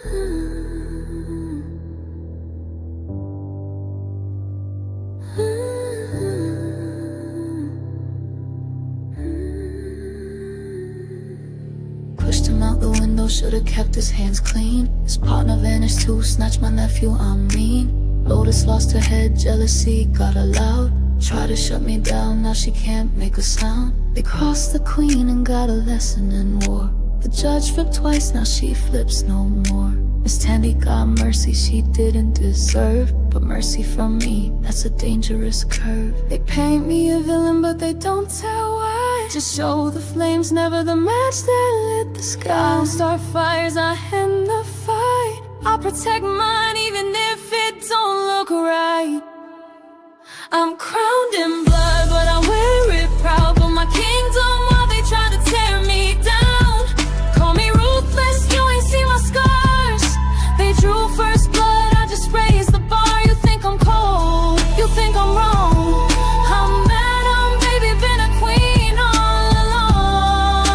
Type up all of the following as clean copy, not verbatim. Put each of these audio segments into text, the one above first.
Pushed him out the window, should've kept his hands clean. His partner vanished too, snatched my nephew, I'm mean. Lotus lost her head, jealousy got her loud. Tried to shut me down, now she can't make a sound. They crossed the queen and got a lesson in war. The judge flipped twice, now she flips no more. Miss Tandy got mercy she didn't deserve, but mercy from me, that's a dangerous curve. They paint me a villain but they don't tell why. Just show the flames, never the match that lit the sky. I'll start fires, I end the fight. I'll protect mine even if it don't look right. I'm crowned in blood but I wear it proud. But my kingdom while they try to tear me down. Call me ruthless, you ain't see my scars. They drew first blood, I just raised the bar. You think I'm cold, you think I'm wrong. I'm mad, I'm baby, been a queen all along.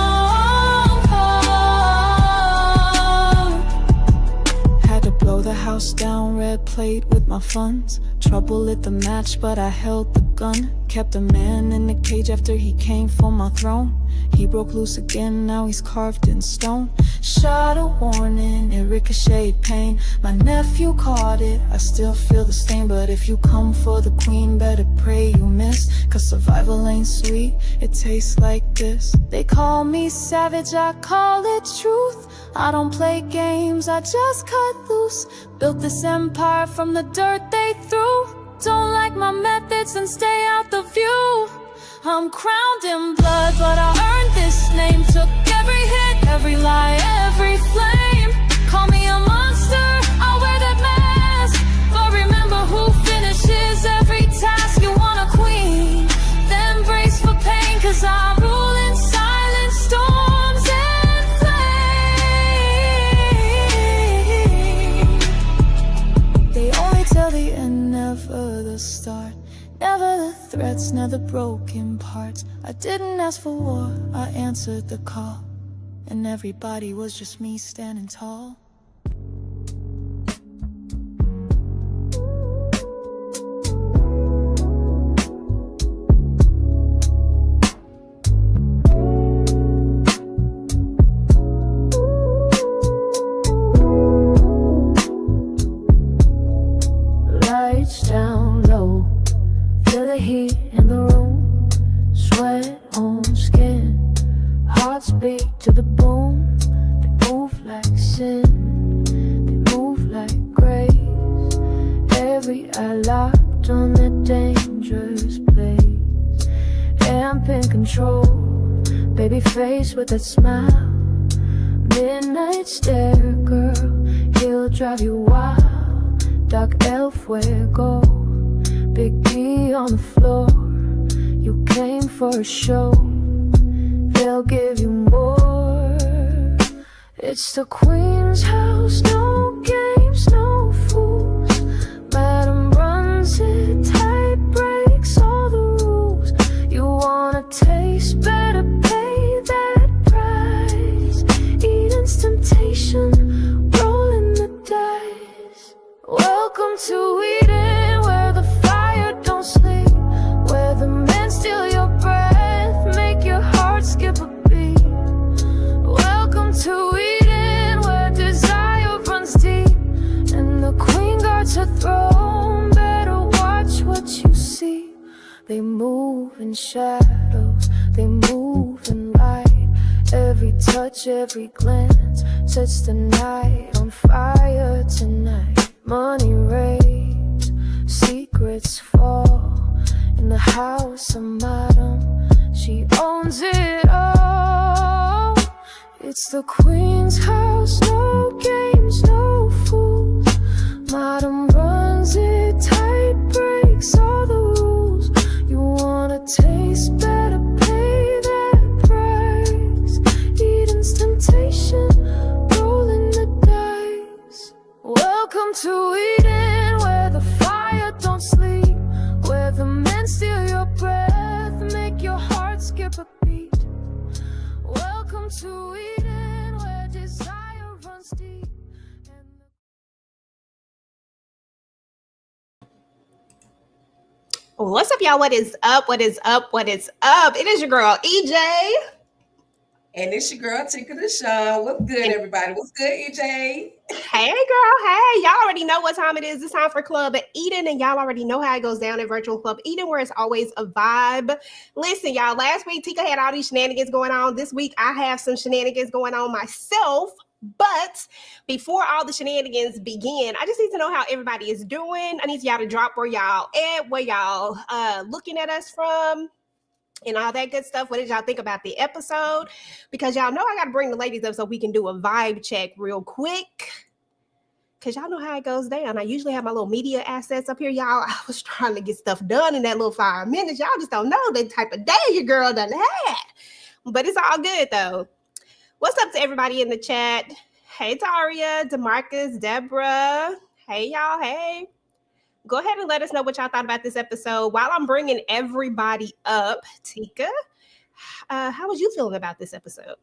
Had to blow the house down, red plate with my funds. Trouble lit the match, but I held the gun. Kept a man in the cage after he came for my throne. He broke loose again, now he's carved in stone. Shot a warning, it ricocheted pain. My nephew caught it, I still feel the stain. But if you come for the queen, better pray you miss. Cause survival ain't sweet, it tastes like this. They call me savage, I call it truth. I don't play games, I just cut loose. Built this empire from the dirt they threw. Don't like my methods and stay out the view. I'm crowned in blood, but I earned this name. Took every hit, every lie, every flame. Call me a monster, I wear that mask. But remember who finishes every task. You want a queen, then brace for pain. Cause I rule in silence, storms and flame. They only tell the end, never the start. Never the threats, never broken parts. I didn't ask for war, I answered the call. And everybody was just me standing tall. Lights down low, feel the heat in the room. Sweat on skin, hearts beat to the boom. They move like sin, they move like grace. Every eye locked on the dangerous place. Amp in control, baby face with that smile. Midnight stare, girl, he'll drive you wild. Dark elf, where go? Big D on the floor. You came for a show, they'll give you more. It's the queen's house, no games, no fools. Madam runs it tight, breaks all the rules. You wanna taste, better pay that price. Eden's temptation, rolling the dice. Welcome to Eden, where the fire don't sleep, where the men steal your breath, make your heart skip a beat. Welcome to Eden, where desire runs deep, and the queen guards her throne. Better watch what you see. They move in shadows, they move in light. Every touch, every glance sets the night on fire tonight. Money rains, secrets fall. In the house of Madam, she owns it all. It's the queen's house, no games, no fools. Madam runs it tight, breaks all the rules. You wanna taste, better pay that price. Eden's temptation, rolling the dice. Welcome to Eden, where the fire don't sleep, where the men steal your breath, make your heart skip a beat. Welcome to Eden, where desire runs deep. What's up, y'all? What is up? What is up? What is up? It is your girl, EJ. And it's your girl, Tinker the Shaw. What's good, everybody? What's good, EJ? Hey, girl. Hey, y'all already know what time it is. It's time for Club Eden, and y'all already know how it goes down at Virtual Club Eden, where it's always a vibe. Listen, y'all, last week Tika had all these shenanigans going on. This week I have some shenanigans going on myself. But before all the shenanigans begin, I just need to know how everybody is doing. I need y'all to drop where y'all at, where y'all looking at us from, and all that good stuff. What did y'all think about the episode? Because y'all know I got to bring the ladies up so we can do a vibe check real quick. Because y'all know how it goes down. I usually have my little media assets up here. Y'all, I was trying to get stuff done in that little 5 minutes. Y'all just don't know the type of day your girl done had. But it's all good, though. What's up to everybody in the chat? Hey, Taria, DeMarcus, Deborah. Hey, y'all. Hey. Go ahead and let us know what y'all thought about this episode. While I'm bringing everybody up, Tika, how was you feeling about this episode?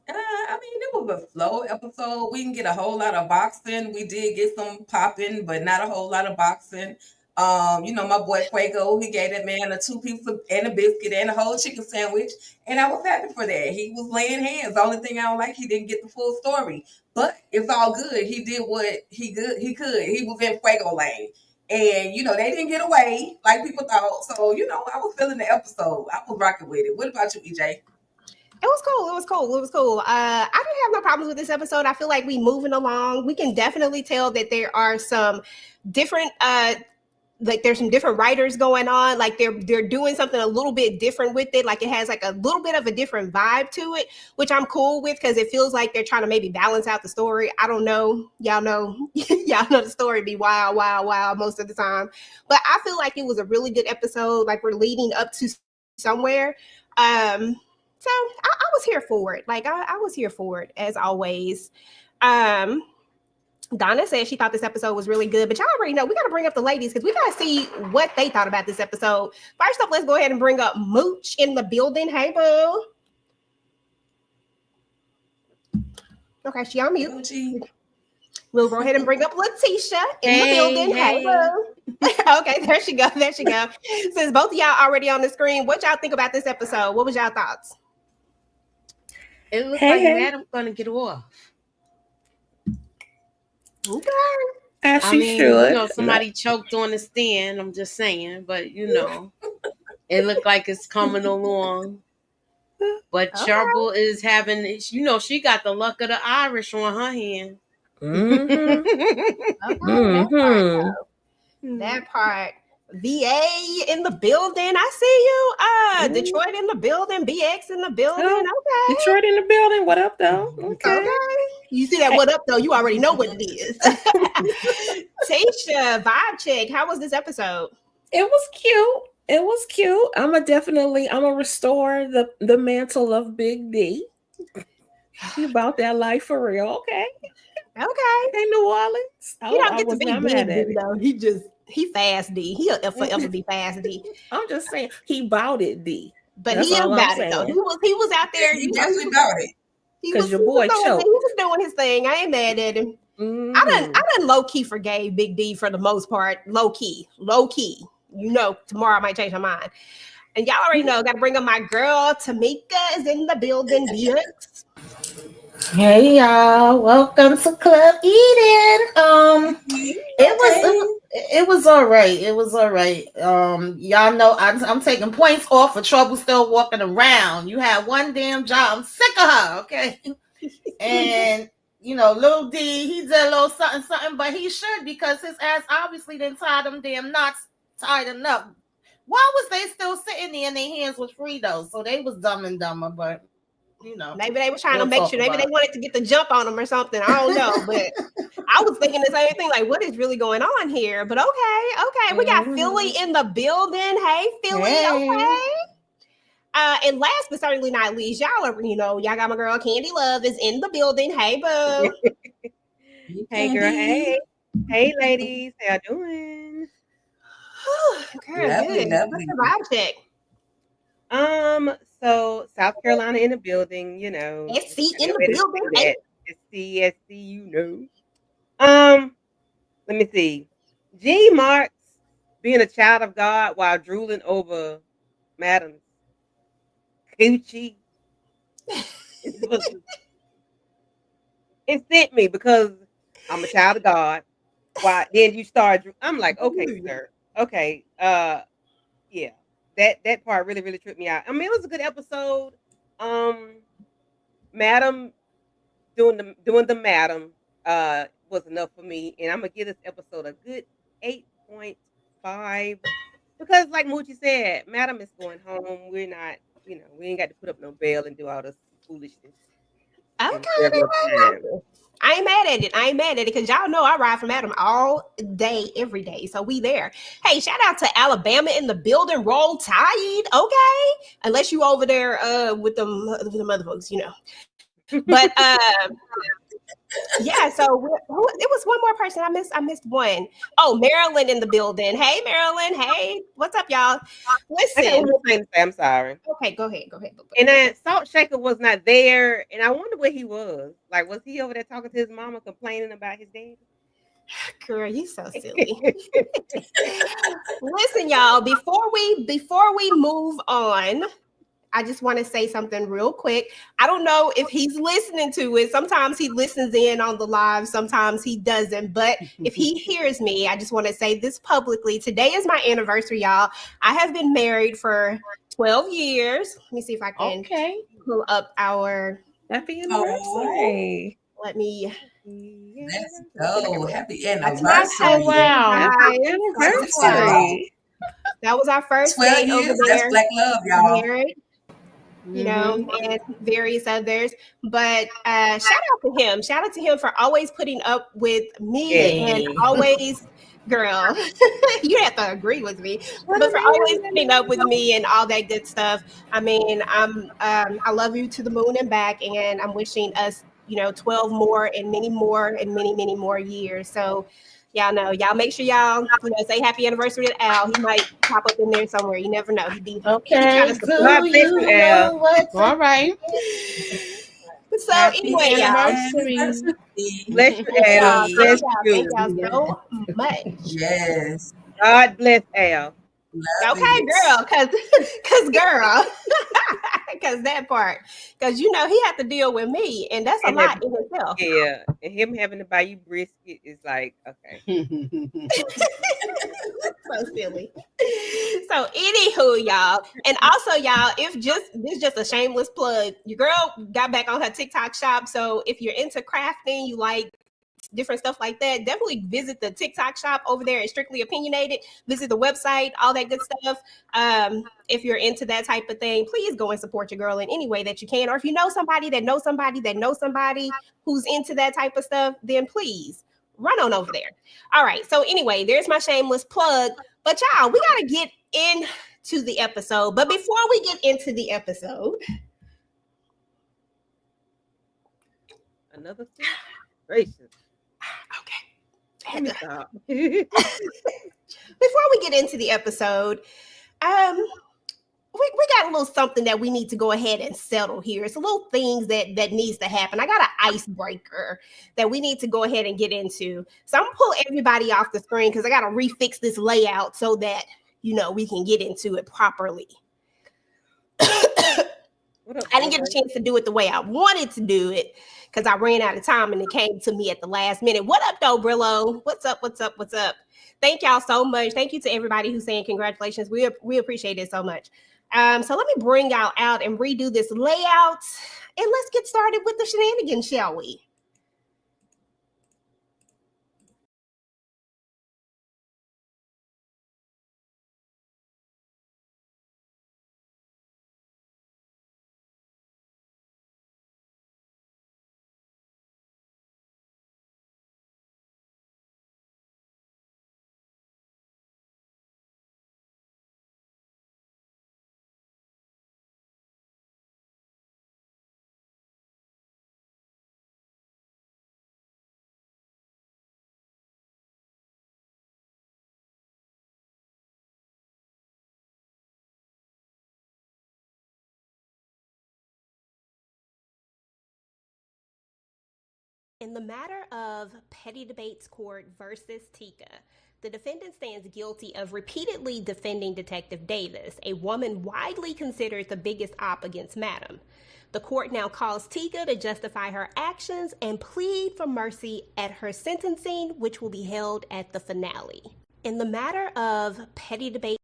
I mean, it was a slow episode. We didn't get a whole lot of boxing. We did get some popping, but not a whole lot of boxing. My boy Fuego, he gave that man a 2-piece and a biscuit and a whole chicken sandwich, and I was happy for that. He was laying hands. The only thing I don't like, he didn't get the full story, but it's all good. He did what he could. He was in Fuego lane, and they didn't get away like people thought. So I was feeling the episode. I was rocking with it. What about you, EJ? It was cool. It was cool. It was cool. I didn't have no problems with this episode. I feel like we moving along. We can definitely tell that there are some different there's some different writers going on. Like they're doing something a little bit different with it. Like it has like a little bit of a different vibe to it, which I'm cool with because it feels like they're trying to maybe balance out the story. I don't know. Y'all know the story be wild most of the time. But I feel like it was a really good episode. Like we're leading up to somewhere. So I was here for it. Like I was here for it as always. Donna said she thought this episode was really good, but y'all already know we got to bring up the ladies because we got to see what they thought about this episode. First up, let's go ahead and bring up Mooch in the building. Hey, boo. Okay, she on mute. Moochie. We'll go ahead and bring up LATISHA in the building. Hey, boo. Okay, there she go. There she go. Since both of y'all already on the screen, what y'all think about this episode? What was y'all thoughts? It looks like Madam's going to get off. Okay. As she should. Somebody choked on the stand. I'm just saying, but it looked like it's coming along. But Charbel is having, she got the luck of the Irish on her hand. Mm-hmm. That part. VA in the building. I see you. Detroit in the building. BX in the building. Okay. Detroit in the building. What up, though? Okay. You see that what up, though? You already know what it is. Tasha, vibe check. How was this episode? It was cute. I'm gonna restore the mantle of Big D. He about that life for real. Okay. In New Orleans. He don't get to be Big D, though. He fast D. He'll forever be fast D. I'm just saying he bought it D. But he is about it though. He was out there. He definitely bought it. Because your boy choked. He was doing his thing. I ain't mad at him. Mm-hmm. I done low key forgave Big D for the most part. Low key. Tomorrow I might change my mind. And y'all already know. Got to bring up my girl Tamika is in the building. BX. Hey y'all, welcome to Club Eden. It was all right. Y'all know I'm taking points off for Trouble still walking around. You had one damn job. I'm sick of her, okay? And Lil D, he did a little something, but he should because his ass obviously didn't tie them damn knots tied enough. Why was they still sitting there and their hands was free though? So they was dumb and dumber, but maybe they were trying to make sure. Maybe they wanted to get the jump on them or something. I don't know, but I was thinking the same thing. Like, what is really going on here? But okay. We got Philly in the building. Hey, Philly. Hey. Okay. And last but certainly not least, y'all got my girl Candy Love is in the building. Hey, boo. Hey, girl. Hey, ladies. How y'all doing? Girl, good. What's the vibe check? So South Carolina in the building, SC in the building. SC, Let me see. G Marks being a child of God while drooling over Madam's coochie. It sent me because I'm a child of God. Why then you start? I'm like, okay, sir. Okay, yeah. That part really really tripped me out. I mean, it was a good episode. Madam doing the Madam was enough for me, and I'm gonna give this episode a good 8.5 because, like Moochie said, Madam is going home. We're not, we ain't got to put up no bail and do all this foolishness. Okay, I ain't mad at it. I ain't mad at it because y'all know I ride for Madam all day, every day. So we there. Hey, shout out to Alabama in the building. Roll Tide, okay? Unless you over there with them other folks, But yeah. So it was one more person I missed. I missed one. Oh, Marilyn in the building. Hey, Marilyn. Hey, what's up, y'all? Listen. I got one more thing to say. I'm sorry. Okay, go ahead. Go ahead. And then Salt Shaker was not there, and I wonder where he was. Like, was he over there talking to his mama, complaining about his daddy? Girl, you so silly. Listen, y'all, before we move on, I just want to say something real quick. I don't know if he's listening to it. Sometimes he listens in on the live, sometimes he doesn't. But if he hears me, I just want to say this publicly. Today is my anniversary, y'all. I have been married for 12 years. Let me see if I can pull up our happy anniversary. Let me. Let's go. Happy anniversary. Oh, wow. Happy anniversary. That was our first 12 date years. over there. That's black love, y'all. Married, and various others. But shout out to him. Shout out to him for always putting up with me and always, girl, you have to agree with me, but for always putting up with me and all that good stuff. I mean, I love you to the moon and back, and I'm wishing us, 12 more and many more and many, many more years. So y'all know, y'all make sure y'all, say happy anniversary to Al. He might pop up in there somewhere. You never know. He'd be okay. He trying to Al. All right. So anyway, anniversary. Bless you, Al. Bless you. Thank y'all so much. Yes. God bless Al. Okay, girl, cause girl, cause that part, cause he had to deal with me, and that's a lot in itself. Yeah, and him having to buy you brisket is like, okay. So silly. So anywho, y'all, and also y'all, this is just a shameless plug. Your girl got back on her TikTok shop, so if you're into crafting, you like different stuff like that, definitely visit the TikTok shop over there at Strictly Opinionated. Visit the website, all that good stuff. If you're into that type of thing, please go and support your girl in any way that you can. Or if you know somebody that knows somebody that knows somebody who's into that type of stuff, then please run on over there. All right. So anyway, there's my shameless plug. But y'all, we got to get into the episode. But before we get into the episode, another gracious. Okay. Before we get into the episode, we got a little something that we need to go ahead and settle here. It's a little things that needs to happen. I got an icebreaker that we need to go ahead and get into. So I'm gonna pull everybody off the screen because I gotta refix this layout so that we can get into it properly. I didn't get a chance to do it the way I wanted to do it because I ran out of time and it came to me at the last minute. What up, though, Brillo? What's up? What's up? What's up? Thank y'all so much. Thank you to everybody who's saying congratulations. We appreciate it so much. So let me bring y'all out and redo this layout, and let's get started with the shenanigans, shall we? In the matter of Petty Debates Court versus Tika, The defendant stands guilty of repeatedly defending Detective Davis, a woman widely considered the biggest op against Madam. The court now calls Tika to justify her actions and plead for mercy at her sentencing, which will be held at the finale. In the matter of petty debate,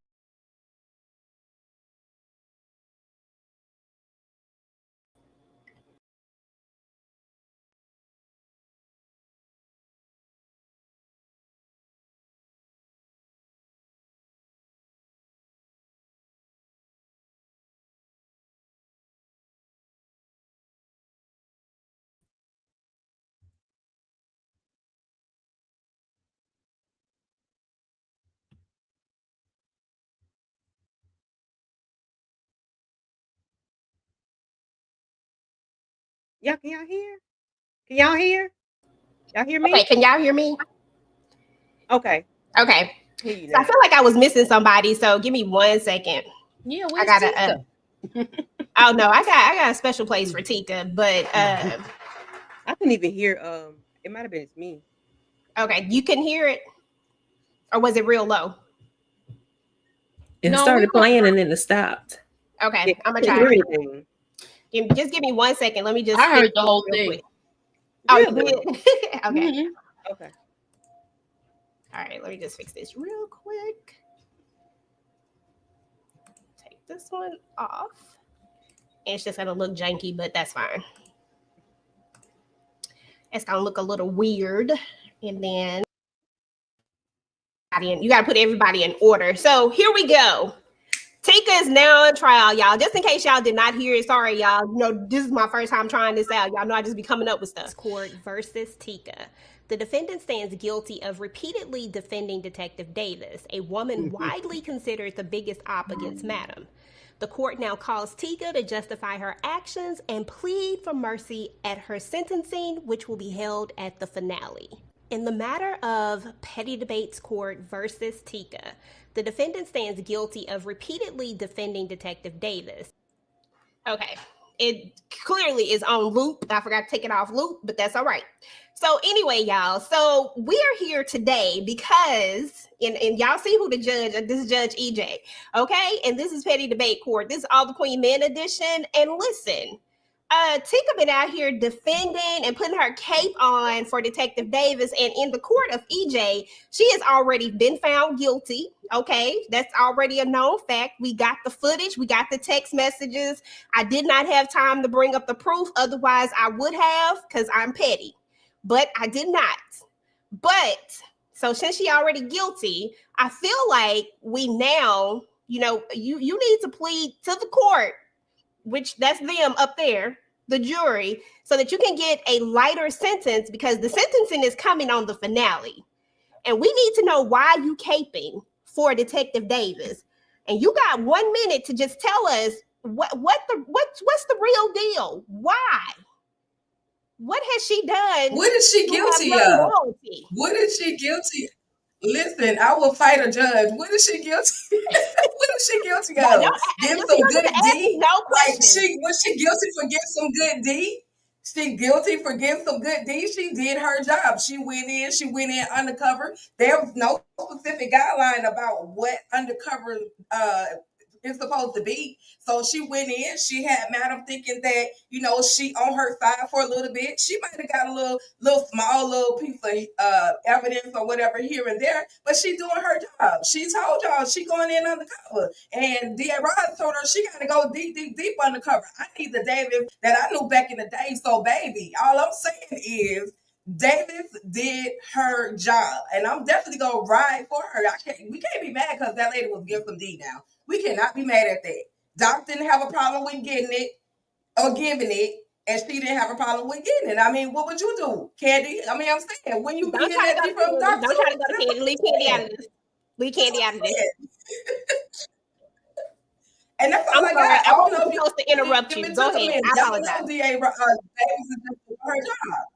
Can y'all hear? Can y'all hear? Y'all hear me? okay, can y'all hear me? Okay. Okay. So I feel like I was missing somebody, so give me 1 second. Yeah, I gotta. Oh no, I got a special place for Tika, but I couldn't even hear. It might have been me. Okay, you can hear it, or was it real low? It started playing and then it stopped. Okay, Yeah, I'm gonna try. Just give me 1 second. Let me just. I heard the whole thing. Quick. Oh, you did? Okay. Mm-hmm. Okay. All right, let me just fix this real quick. Take this one off. And it's just gonna look janky, but that's fine. It's gonna look a little weird. And then you gotta put everybody in order. So here we go. Tika is now on trial, y'all. Just in case y'all did not hear it, sorry, y'all. You know, this is my first time trying this out. Y'all know I just be coming up with stuff. Court versus Tika. The defendant stands guilty of repeatedly defending Detective Davis, a woman widely considered the biggest op against Madam. The court now calls Tika to justify her actions and plead for mercy at her sentencing, which will be held at the finale. In the matter of Petty Debates Court versus Tika, the defendant stands guilty of repeatedly defending Detective Davis. Okay, it clearly is on loop. I forgot to take it off loop, but that's all right. So anyway, y'all, so we are here today because, and y'all see who the judge, this is Judge EJ, okay? And this is Petty Debate Court. This is All the Queen Men edition. And listen, Tika been out here defending and putting her cape on for Detective Davis. And in the court of EJ, she has already been found guilty. Okay, that's already a known fact. We got the footage. We got the text messages. I did not have time to bring up the proof. Otherwise, I would have, because I'm petty. But I did not. But so since she already guilty, I feel like we now, you know, you need to plead to the court, which that's them up there, the jury, so that you can get a lighter sentence, because the sentencing is coming on the finale. And we need to know why you caping for Detective Davis. And you got 1 minute to just tell us what's the real deal? Why? What has she done? What is she guilty of? What is she guilty? Listen, I will fight a judge. What is she guilty? What is she guilty of? Getting some good D? Like was she guilty for getting some good D? She guilty for getting some good D. She did her job. She went in undercover. There was no specific guideline about what undercover is supposed to be. So she went in, she had Madam thinking that, you know, she on her side for a little bit. She might have got a little small piece of evidence or whatever here and there, but she doing her job. She told y'all she going in undercover. And D.A. Rod told her she got to go deep undercover. I need the Davis that I knew back in the day. So baby, all I'm saying is Davis did her job, and I'm definitely gonna ride for her. We can't be mad because that lady was giving some D now. We cannot be mad at that. Doc didn't have a problem with getting it or giving it, and she didn't have a problem with getting it. I mean, what would you do, Candy? I mean, I'm saying, when you get that D from Doc, don't try to go to Candy. Leave Candy out of this. Leave Candy out of this. And that's all I got. I don't know if you're supposed to interrupt you. Go ahead. I apologize. Davis is just her job.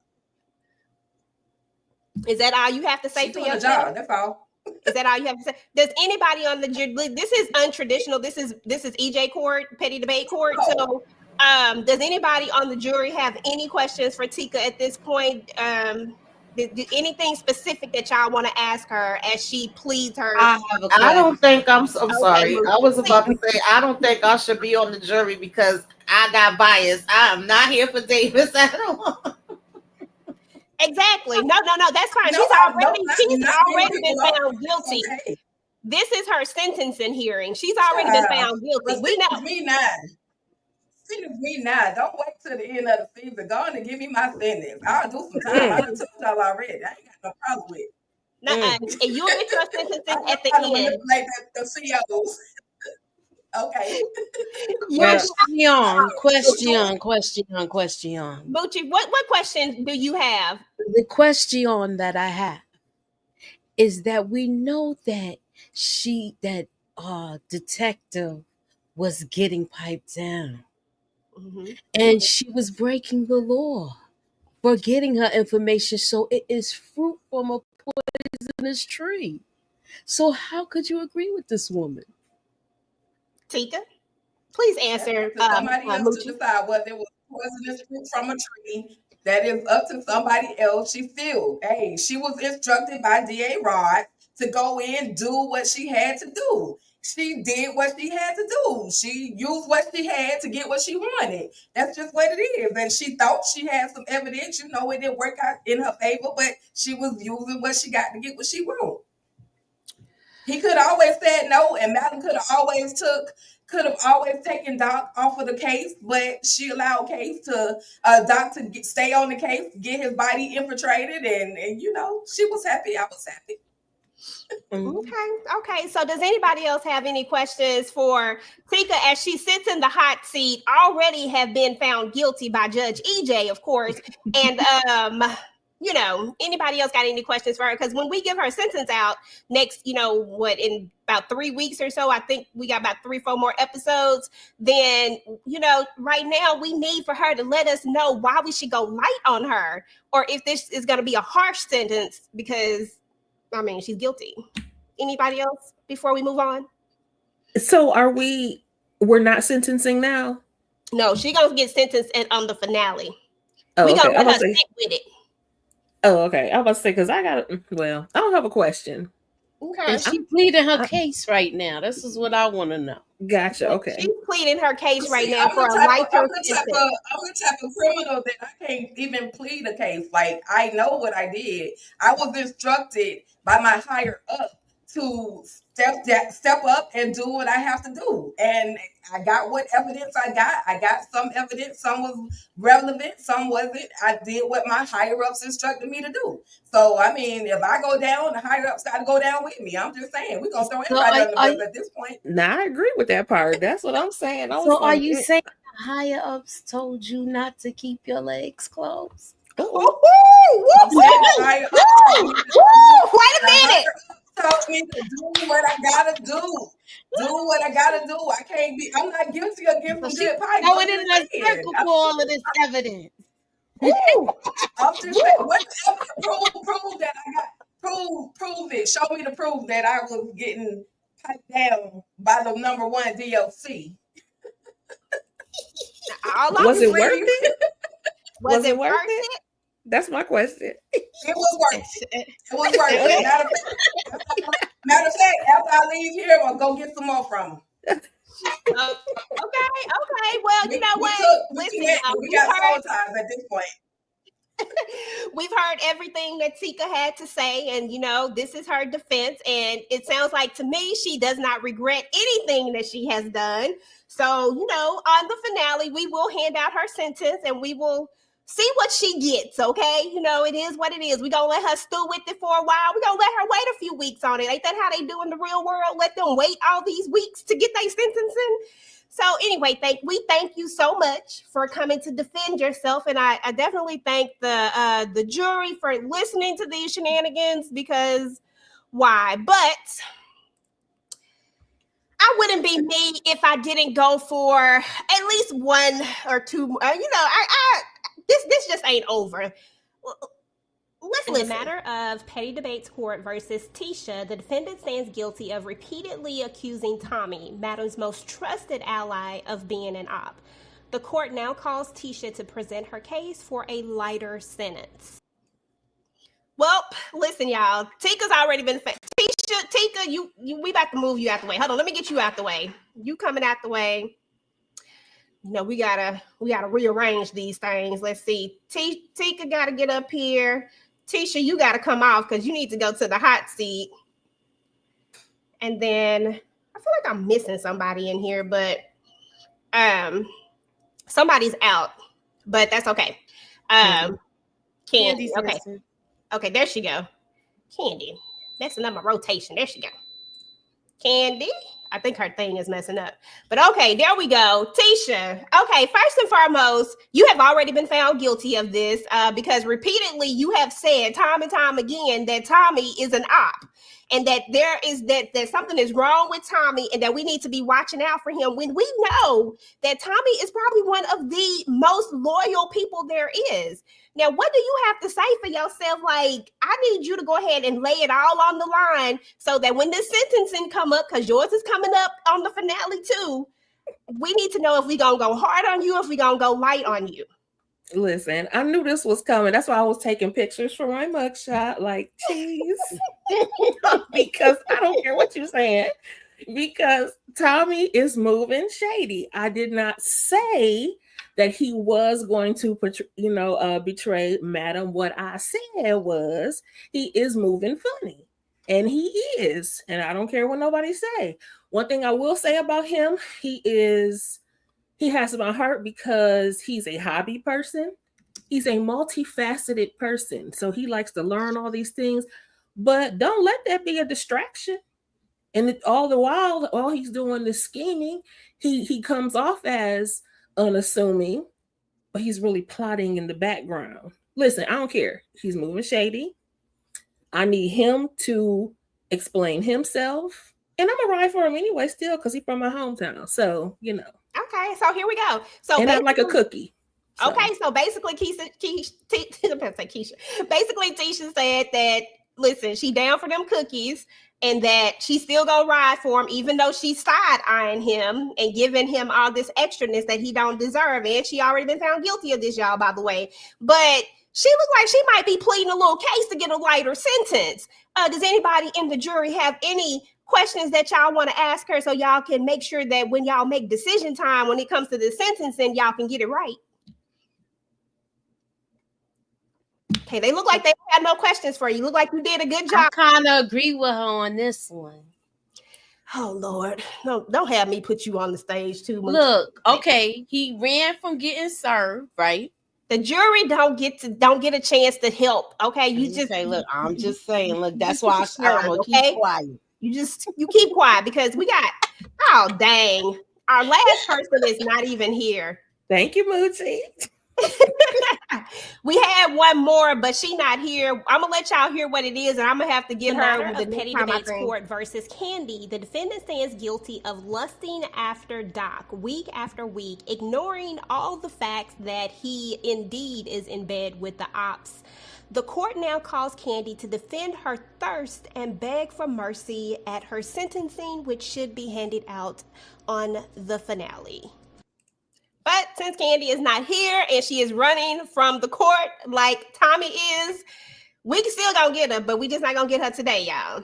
Is that all you have to say for your job? That's all. Is that all you have to say? Does anybody on the jury? This is untraditional. This is EJ court, Petty Debate Court. So, does anybody on the jury have any questions for Tika at this point? Anything specific that y'all want to ask her as she pleads her? I have a question. I don't think I'm Okay, sorry. I was about to please. say I don't think I should be on the jury because I got bias. I am not here for Davis at all. Exactly. No, that's fine. No, She's already not many been people are. found guilty. Okay. This is her sentencing hearing. She's already been found guilty. But We know. me now. Excuse me now. Don't wait till the end of the season. Go on and give me my sentence. I'll do some time. I done told y'all already. I ain't got no problem with it. And you'll get your sentencing at the I know how to end. manipulate the CEOs. Okay. Question. Bucci, what question do you have? The question that I have is that we know that detective was getting piped down, and she was breaking the law for getting her information. So it is fruit from a poisonous tree. So how could you agree with this woman? Tika, please answer. Somebody else to decide whether it was poisonous fruit from a tree. That is up to somebody else. She was instructed by DA Rod to go in, do what she had to do. She did what she had to do. She used what she had to get what she wanted. That's just what it is. And she thought she had some evidence. It didn't work out in her favor, but she was using what she got to get what she wanted. He could have always said no, and Madam could have always taken Doc off of the case, but she allowed Doc to stay on the case, get his body infiltrated, and she was happy. I was happy. Okay. So does anybody else have any questions for Tika as she sits in the hot seat, already have been found guilty by Judge EJ, of course, and anybody else got any questions for her? Because when we give her sentence out next, in about 3 weeks or so, I think we got about 3-4 more episodes. Then, right now we need for her to let us know why we should go light on her, or if this is going to be a harsh sentence because, she's guilty. Anybody else before we move on? So we're not sentencing now? No, she's going to get sentenced on the finale. Oh, we're going to let her sit with it. Oh, okay. I was about to say, because I don't have a question. Okay. And she pleading her case right now. This is what I want to know. Gotcha. Okay. She's pleading her case right now for a lighter sentence. I'm the type of criminal that I can't even plead a case. Like, I know what I did. I was instructed by my higher up to step up and do what I have to do. And I got what evidence I got. I got some evidence. Some was relevant. Some wasn't. I did what my higher ups instructed me to do. So, if I go down, the higher ups got to go down with me. I'm just saying, we're going to throw everybody under the bus at this point. Nah, I agree with that part. That's what I'm saying. Are you saying the higher ups told you not to keep your legs closed? Wait a minute. Told me to do what I gotta do. Do what I gotta do. I can't be. I'm not guilty of getting some good pipe. Going in a circle for all of this evidence. I'm just saying. What prove that I got? Prove it. Show me the proof that I was getting piped down by the number one DLC. Was it worth it? Was it worth it? That's my question. It was worth it. It was worth it. Matter of fact, after I leave here, I'll go get some more from them. Okay. Well, you know what? Listen, we got soul ties at this point. We've heard everything that Tika had to say, and this is her defense. And it sounds like to me she does not regret anything that she has done. So, on the finale, we will hand out her sentence and we will see what she gets, okay? It is what it is. We're going to let her stew with it for a while. We're going to let her wait a few weeks on it. Ain't that how they do in the real world? Let them wait all these weeks to get their sentencing. So anyway, we thank you so much for coming to defend yourself. And I definitely thank the jury for listening to these shenanigans, because why? But I wouldn't be me if I didn't go for at least one or two. This just ain't over. In the matter of Petty Debates Court versus Tisha, the defendant stands guilty of repeatedly accusing Tommy, Madam's most trusted ally, of being an op. The court now calls Tisha to present her case for a lighter sentence. Well, listen, y'all. Tika's already been Tika, we about to move you out the way. Hold on, let me get you out the way. You coming out the way. You know, we gotta rearrange these things. Let's see. Tika gotta get up here. Tisha, you gotta come off because you need to go to the hot seat. And then I feel like I'm missing somebody in here, but somebody's out, but that's okay. Candy. Okay. Okay, there she go. Candy. Messing up my rotation. There she go. Candy. I think her thing is messing up. But okay, there we go. Tisha. Okay, first and foremost, you have already been found guilty of this because repeatedly you have said time and time again that Tommy is an op and that that something is wrong with Tommy and that we need to be watching out for him when we know that Tommy is probably one of the most loyal people there is. Now, what do you have to say for yourself? Like, I need you to go ahead and lay it all on the line so that when this sentencing come up, because yours is coming up on the finale too, we need to know if we gonna go hard on you, if we gonna go light on you. Listen, I knew this was coming. That's why I was taking pictures for my mugshot, like, cheese. Because I don't care what you're saying. Because Tommy is moving shady. I did not say that he was going to, betray Madam. What I said was he is moving funny, and he is, and I don't care what nobody say. One thing I will say about him, he has my heart because he's a hobby person. He's a multifaceted person, so he likes to learn all these things, but don't let that be a distraction. And all the while he's doing this scheming, he comes off as unassuming, but he's really plotting in the background. Listen, I don't care. He's moving shady. I need him to explain himself. And I'm gonna ride for him anyway still because he's from my hometown. So, Okay, so here we go. So and I'm like a cookie. So. Okay, so basically Keisha basically Tisha said that, listen, she down for them cookies and that she's still gonna ride for him, even though she's side-eyeing him and giving him all this extraness that he don't deserve. And she already been found guilty of this, y'all, by the way. But she looked like she might be pleading a little case to get a lighter sentence. Does anybody in the jury have any questions that y'all want to ask her so y'all can make sure that when y'all make decision time when it comes to the sentencing, y'all can get it right? Okay, they look like they had no questions for you. Look like you did a good job. I kind of agree with her on this one. Oh, Lord. No, don't have me put you on the stage too much. Look, okay, he ran from getting served, right? The jury don't get a chance to help. Okay, you just say, look, I'm just saying, look, that's why I'm gonna keep quiet. You keep quiet because we got, oh dang, our last person is not even here. Thank you, Moochie. We had one more, but she not here. I'm gonna let y'all hear what it is, and I'm gonna have to get her with the Petty Debates Court versus Kandi. The defendant stands guilty of lusting after Doc week after week, ignoring all the facts that he indeed is in bed with the ops. The court now calls Kandi to defend her thirst and beg for mercy at her sentencing, which should be handed out on the finale. But since Kandi is not here and she is running from the court like Tommy is, we still gonna get her, but we just not gonna get her today, y'all.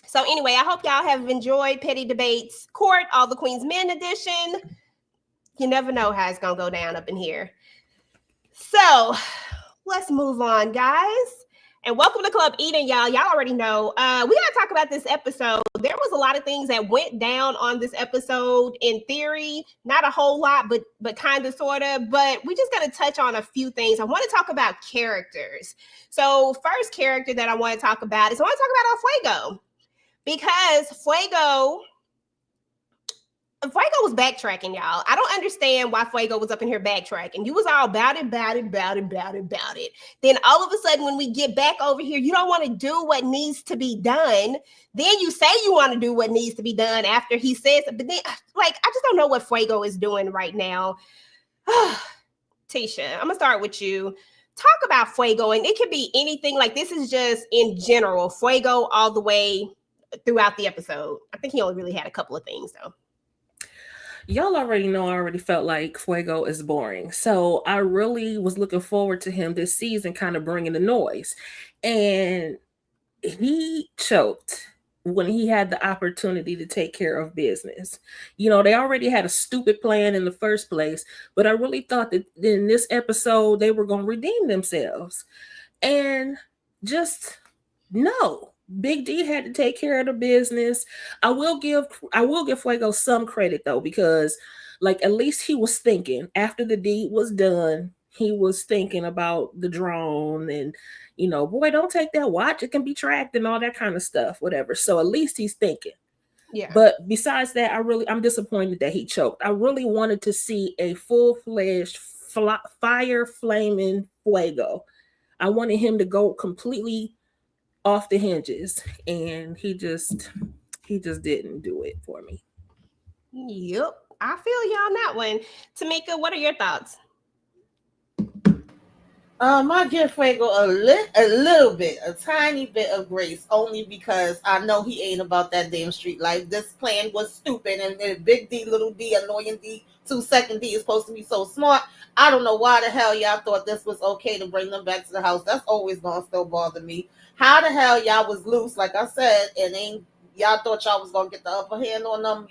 So anyway, I hope y'all have enjoyed Petty Debates Court, All the Queen's Men edition. You never know how it's gonna go down up in here. So let's move on, guys. And welcome to Club Eden, y'all. Y'all already know. We gotta talk about this episode. There was a lot of things that went down on this episode in theory. Not a whole lot, but kind of, sort of. But we just gotta touch on a few things. I want to talk about characters. So first character that I want to talk about is I want to talk about Fuego. Because Fuego was backtracking, y'all. I don't understand why Fuego was up in here backtracking. You was all about it. Then all of a sudden, when we get back over here, you don't want to do what needs to be done. Then you say you want to do what needs to be done after he says it. But then, I just don't know what Fuego is doing right now. Tisha, I'm going to start with you. Talk about Fuego, and it could be anything. Like, this is just in general, Fuego all the way throughout the episode. I think he only really had a couple of things, though. Y'all already know I already felt like Fuego is boring. So I really was looking forward to him this season kind of bringing the noise. And he choked when he had the opportunity to take care of business. You know, they already had a stupid plan in the first place, but I really thought that in this episode they were going to redeem themselves. And just no. Big D had to take care of the business. I will give Fuego some credit though, because like at least he was thinking after the deed was done, he was thinking about the drone and boy, don't take that watch, it can be tracked and all that kind of stuff, whatever. So at least he's thinking. Yeah. But besides that, I'm disappointed that he choked. I really wanted to see a full-fledged fire flaming Fuego. I wanted him to go completely off the hinges, and he just didn't do it for me. Yep. I feel you on that one. Tamika, what are your thoughts? I give Fuego a little bit, a tiny bit of grace, only because I know he ain't about that damn street life. This plan was stupid, and Big D, Little D, Annoying D, 2 Second D is supposed to be so smart. I don't know why the hell y'all thought this was okay to bring them back to the house. That's always gonna still bother me. How the hell y'all was loose, like I said, and ain't y'all thought y'all was gonna get the upper hand on them,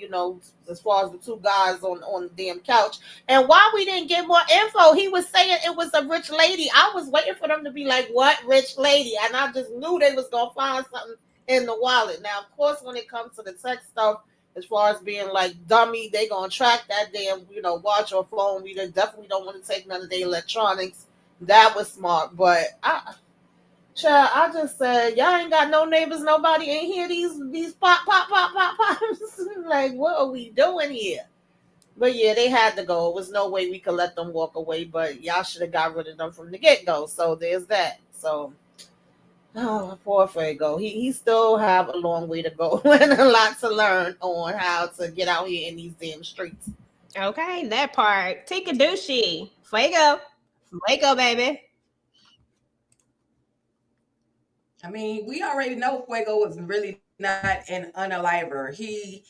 as far as the two guys on the damn couch. And why we didn't get more info? He was saying it was a rich lady. I was waiting for them to be like, what rich lady? And I just knew they was going to find something in the wallet. Now, of course, when it comes to the tech stuff, as far as being like dummy, they going to track that damn, watch or phone. We definitely don't want to take none of the electronics. That was smart. But I just said, y'all ain't got no neighbors, nobody ain't hear these pop, pop, pop, pop, pops. Like, what are we doing here? But yeah, they had to go. It was no way we could let them walk away, but y'all should have got rid of them from the get-go. So there's that. So, poor Fuego. He still have a long way to go and a lot to learn on how to get out here in these damn streets. Okay, that part. Tika Dushi. Fuego. Fuego, baby. I mean, we already know Fuego is really not an unaliver. He's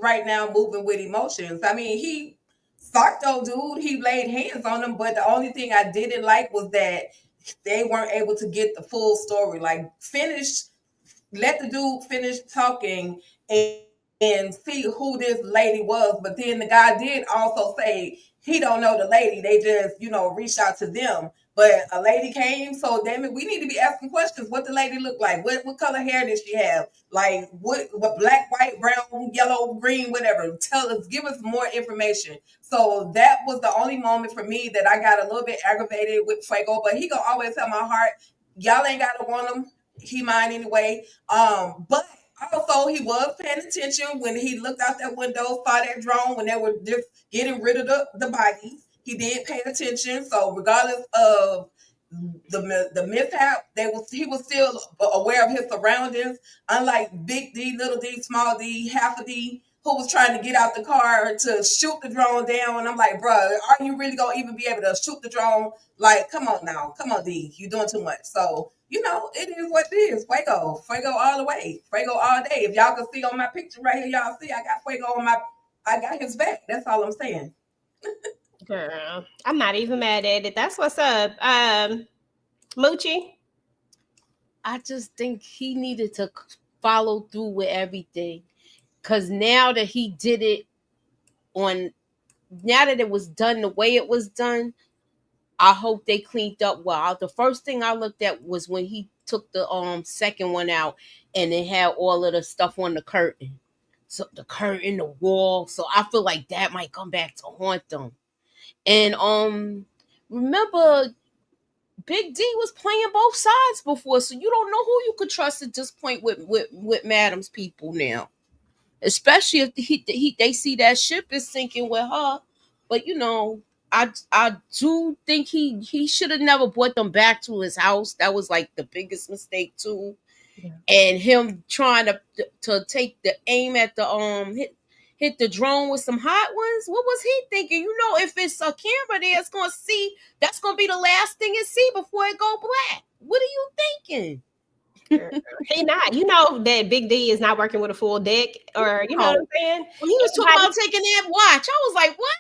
right now moving with emotions. I mean, he Sarto dude, he laid hands on him, but the only thing I didn't like was that they weren't able to get the full story. Like let the dude finish talking and see who this lady was. But then the guy did also say he don't know the lady. They just, reached out to them. But a lady came, so damn it, we need to be asking questions. What the lady look like? What color hair did she have? Like what black, white, brown, yellow, green, whatever. Tell us, give us more information. So that was the only moment for me that I got a little bit aggravated with Fuego. But he gonna always have my heart. Y'all ain't gotta want him. He mine anyway. But also he was paying attention when he looked out that window, saw that drone when they were just getting rid of the bodies. He did pay attention. So regardless of the mishap, he was still aware of his surroundings. Unlike Big D, Little D, Small D, Half a D, who was trying to get out the car to shoot the drone down. And I'm like, bro, are you really gonna even be able to shoot the drone? Like, come on now, come on, D, you're doing too much. So it is what it is. Fuego all the way, Fuego all day. If y'all can see on my picture right here, y'all see I got Fuego I got his back. That's all I'm saying. Girl, I'm not even mad at it. That's what's up. Moochie. I just think he needed to follow through with everything. Because now that he did it now that it was done the way it was done, I hope they cleaned up well. The first thing I looked at was when he took the second one out and it had all of the stuff on the curtain. So the curtain, the wall. So I feel like that might come back to haunt them. And remember, Big D was playing both sides before, so you don't know who you could trust at this point with Madam's people now. Especially if they see that ship is sinking with her. But I do think he should have never brought them back to his house. That was like the biggest mistake too. Yeah. And him trying to take the aim at the hit the drone with some hot ones. What was he thinking? If it's a camera there, it's gonna see. That's gonna be the last thing it see before it go black. What are you thinking? He not. You know that Big D is not working with a full deck, or you know what I'm saying? When he was talking about taking that watch, I was like, what?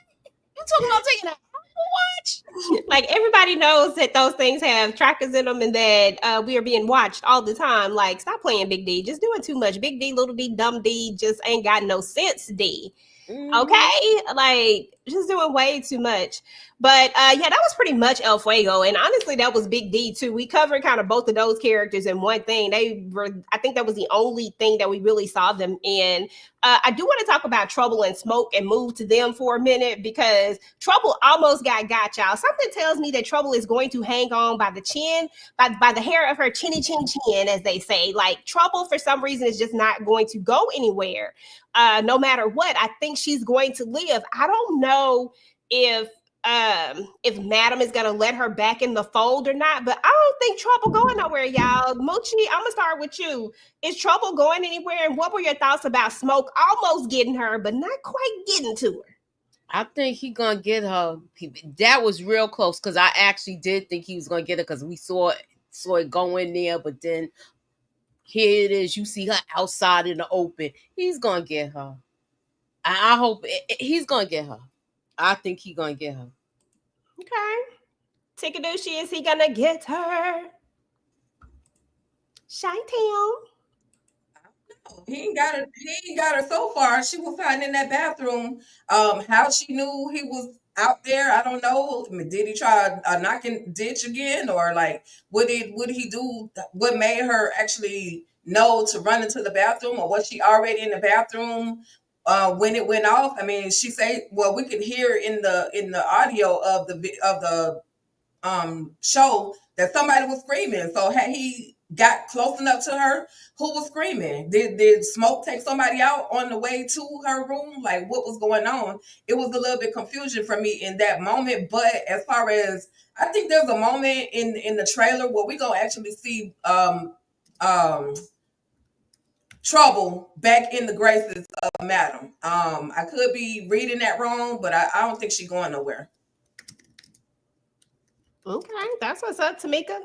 You talking about taking that watch? Like everybody knows that those things have trackers in them and that we are being watched all the time. Like, stop playing Big D. Just doing too much. Big D, little D, dumb D just ain't got no sense, D. Okay, like just doing way too much. But yeah, that was pretty much El Fuego, and honestly, that was Big D too. We covered kind of both of those characters in one thing. They were, I think, that was the only thing that we really saw them in. I do want to talk about Trouble and Smoke and move to them for a minute because Trouble almost got y'all. Something tells me that Trouble is going to hang on by the chin, by the hair of her chinny chin chin, as they say. Like Trouble, for some reason, is just not going to go anywhere. No matter what, I think she's going to live. I don't know if Madam is gonna let her back in the fold or not, but I don't think Trouble going nowhere, y'all. Mochi, I'm gonna start with you. Is Trouble going anywhere? And what were your thoughts about Smoke almost getting her, but not quite getting to her? I think he gonna get her. That was real close because I actually did think he was gonna get her because we saw it go in there, but then here it is. You see her outside in the open. He's gonna get her. I hope he's gonna get her. I think he's gonna get her. Okay. Tikadushi, is he gonna get her? Shy-Town. He ain't got her so far. She was hiding in that bathroom. How she knew he was out there, I don't know. Did he try a knocking ditch again, or like what did he do? What made her actually know to run into the bathroom, or was she already in the bathroom when it went off? I mean, she said, well, we could hear in the audio of the show that somebody was screaming. So had he got close enough to her, who was screaming? Did Smoke take somebody out on the way to her room? Like, what was going on? It was a little bit confusion for me in that moment. But as far as, I think there's a moment in the trailer where we gonna actually see Trouble back in the graces of Madam. I could be reading that wrong, but I don't think she's going nowhere. Okay, that's what's up, Tamika.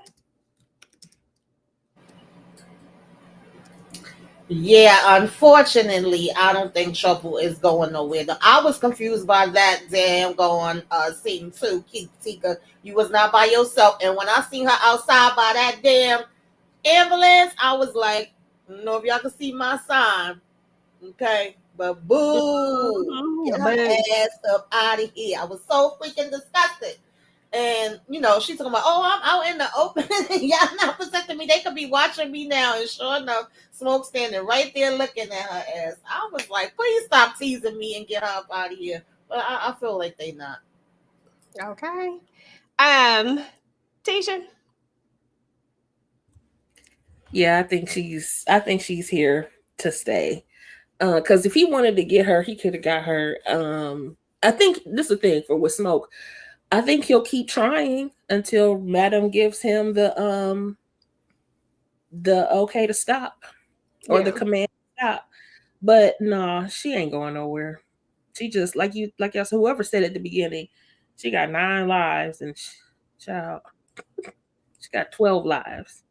Yeah, unfortunately, I don't think Trouble is going nowhere. I was confused by that damn going scene too. Tika, you was not by yourself. And when I seen her outside by that damn ambulance, I was like, I don't know if y'all can see my sign. Okay. But boo, get her ass up out of here. I was so freaking disgusted. And you know, she's talking about, oh, I'm out in the open. Y'all not protecting me. They could be watching me now. And sure enough, Smoke standing right there looking at her ass. I was like, please stop teasing me and get her up out of here. But I feel like they not. Okay. Tisha. Yeah, I think she's here to stay. Because if he wanted to get her, he could have got her. I think this is the thing with Smoke. I think he'll keep trying until Madam gives him the okay to stop or the command to stop. But no, she ain't going nowhere. She just like y'all said, whoever said at the beginning, she got 9 lives and she got 12 lives.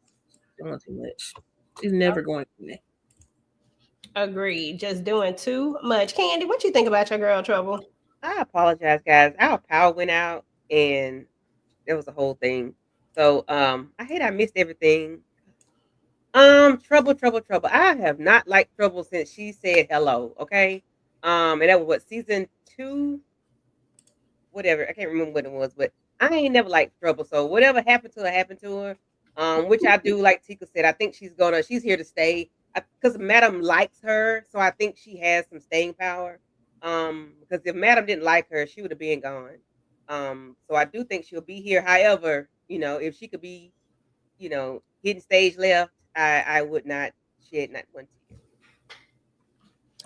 Doing too much. She's never going to win. Agreed. Just doing too much. Candy, what you think about your girl Trouble? I apologize, guys. Our power went out and it was a whole thing. So I hate I missed everything. Trouble. I have not liked Trouble since she said hello, okay? And that was what, season 2? Whatever. I can't remember what it was, but I ain't never liked Trouble. So whatever happened to her. Which I do, like Tika said, I think she's here to stay. Because Madam likes her, so I think she has some staying power. Because if Madam didn't like her, she would have been gone. So I do think she'll be here. However, you know, if she could be, you know, hidden stage left, I would not shed not one tear.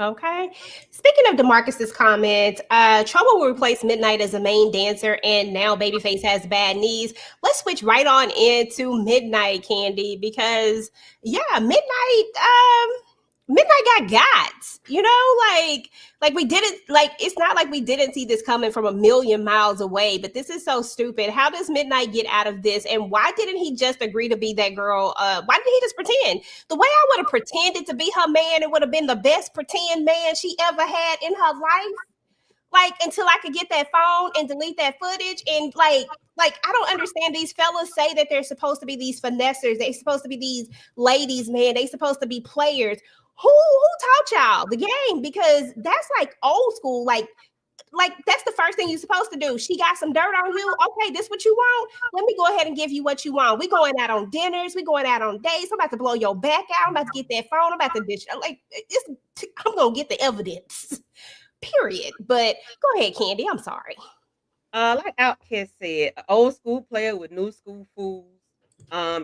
Okay. Speaking of DeMarcus's comment, Trouble will replace Midnight as a main dancer, and now Babyface has bad knees. Let's switch right on into Midnight, Candy, because yeah, Midnight Midnight got, you know, like we didn't, like, it's not like we didn't see this coming from a million miles away, but this is so stupid. How does Midnight get out of this? And why didn't he just agree to be that girl? Why didn't he just pretend? The way I would have pretended to be her man, it would have been the best pretend man she ever had in her life. Like, until I could get that phone and delete that footage. And like I don't understand. These fellas say that they're supposed to be these finessers. They're supposed to be these ladies, man. They supposed to be players. Who taught y'all the game? Because that's like old school. Like that's the first thing you're supposed to do. She got some dirt on you. Okay, this what you want. Let me go ahead and give you what you want. We going out on dinners. We going out on dates. I'm about to blow your back out. I'm about to get that phone. I'm about to dish. Like, I'm gonna get the evidence. Period. But go ahead, Candy. I'm sorry. Like Outcast said, an old school player with new school fools.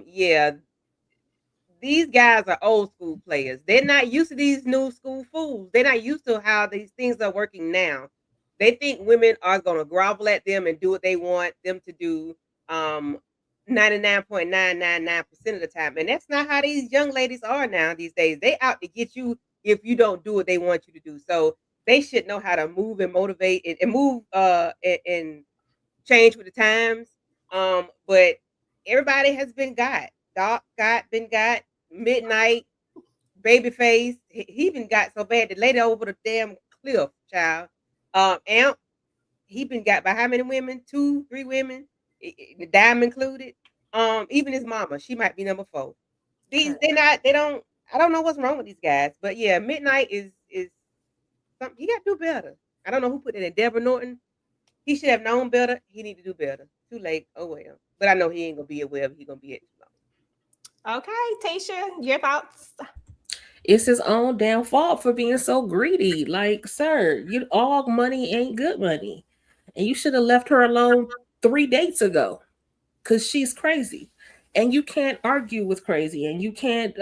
Yeah, these guys are old school players. They're not used to these new school fools. They're not used to how these things are working now. They think women are gonna grovel at them and do what they want them to do. 99.999% of the time, and that's not how these young ladies are now these days. They out to get you if you don't do what they want you to do. So they should know how to move and motivate and move and change with the times. But everybody has been got. Doc been got. Midnight, Babyface. He even got so bad the lady over the damn cliff, child. Amp, he been got by how many women? 2, 3 women, the dime included. Even his mama, she might be number 4. They don't. I don't know what's wrong with these guys, but yeah, Midnight is something. He got to do better. I don't know who put it in. Deborah Norton. He should have known better. He need to do better. Too late. Oh well. But I know he ain't gonna be at wherever he gonna be at too long. Okay, Tasha, your thoughts? It's his own damn fault for being so greedy. Like, sir, all money ain't good money, and you should have left her alone 3 dates ago, because she's crazy. And you can't argue with crazy, and you can't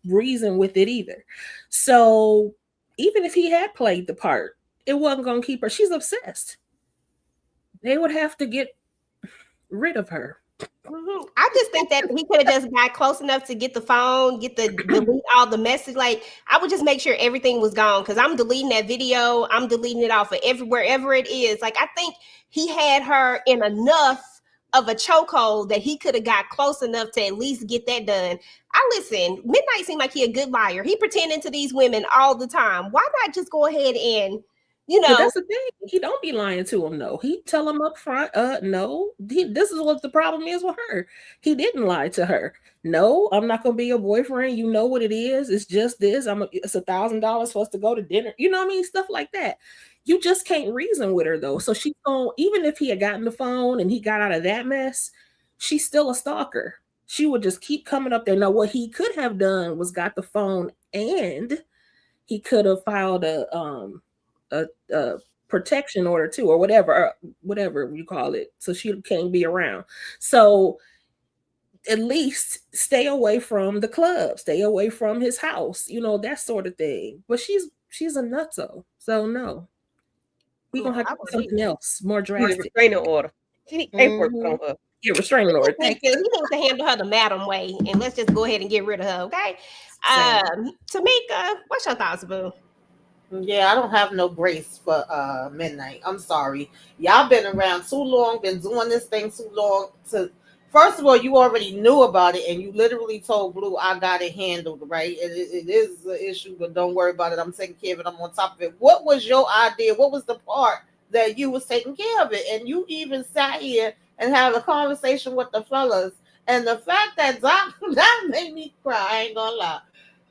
reason with it either. So even if he had played the part, it wasn't going to keep her. She's obsessed. They would have to get rid of her. Mm-hmm. I just think that he could have just got close enough to get the phone, delete all the message. Like, I would just make sure everything was gone, because I'm deleting that video. I'm deleting it off of wherever it is. Like, I think he had her in enough of a chokehold that he could have got close enough to at least get that done. Listen, Midnight seemed like he a good liar. He pretending to these women all the time. Why not just go ahead and, But that's the thing. He don't be lying to him, though. He tell him up front, no. This is what the problem is with her. He didn't lie to her. No, I'm not gonna be your boyfriend. You know what it is. It's just this. It's $1,000 for us to go to dinner. You know what I mean? Stuff like that. You just can't reason with her, though. So she's going, even if he had gotten the phone and he got out of that mess, she's still a stalker. She would just keep coming up there. Now, what he could have done was got the phone, and he could have filed a protection order too, or whatever you call it, so she can't be around. So at least stay away from the club, stay away from his house, that sort of thing. But she's a nutso, so no. We gonna have to do something else more drastic. Restraining order. She need paperwork on her. Yeah, restraining order. He needs to handle her the madam way, and let's just go ahead and get rid of her, okay? Tamika, what's your thoughts, boo? Yeah, I don't have no grace for Midnight. I'm sorry. Y'all been around too long, been doing this thing too long. First of all, you already knew about it, and you literally told Blue, I got it handled, right? It is an issue, but don't worry about it. I'm taking care of it. I'm on top of it. What was your idea? What was the part that you was taking care of it? And you even sat here and had a conversation with the fellas. And the fact that that made me cry, I ain't gonna lie.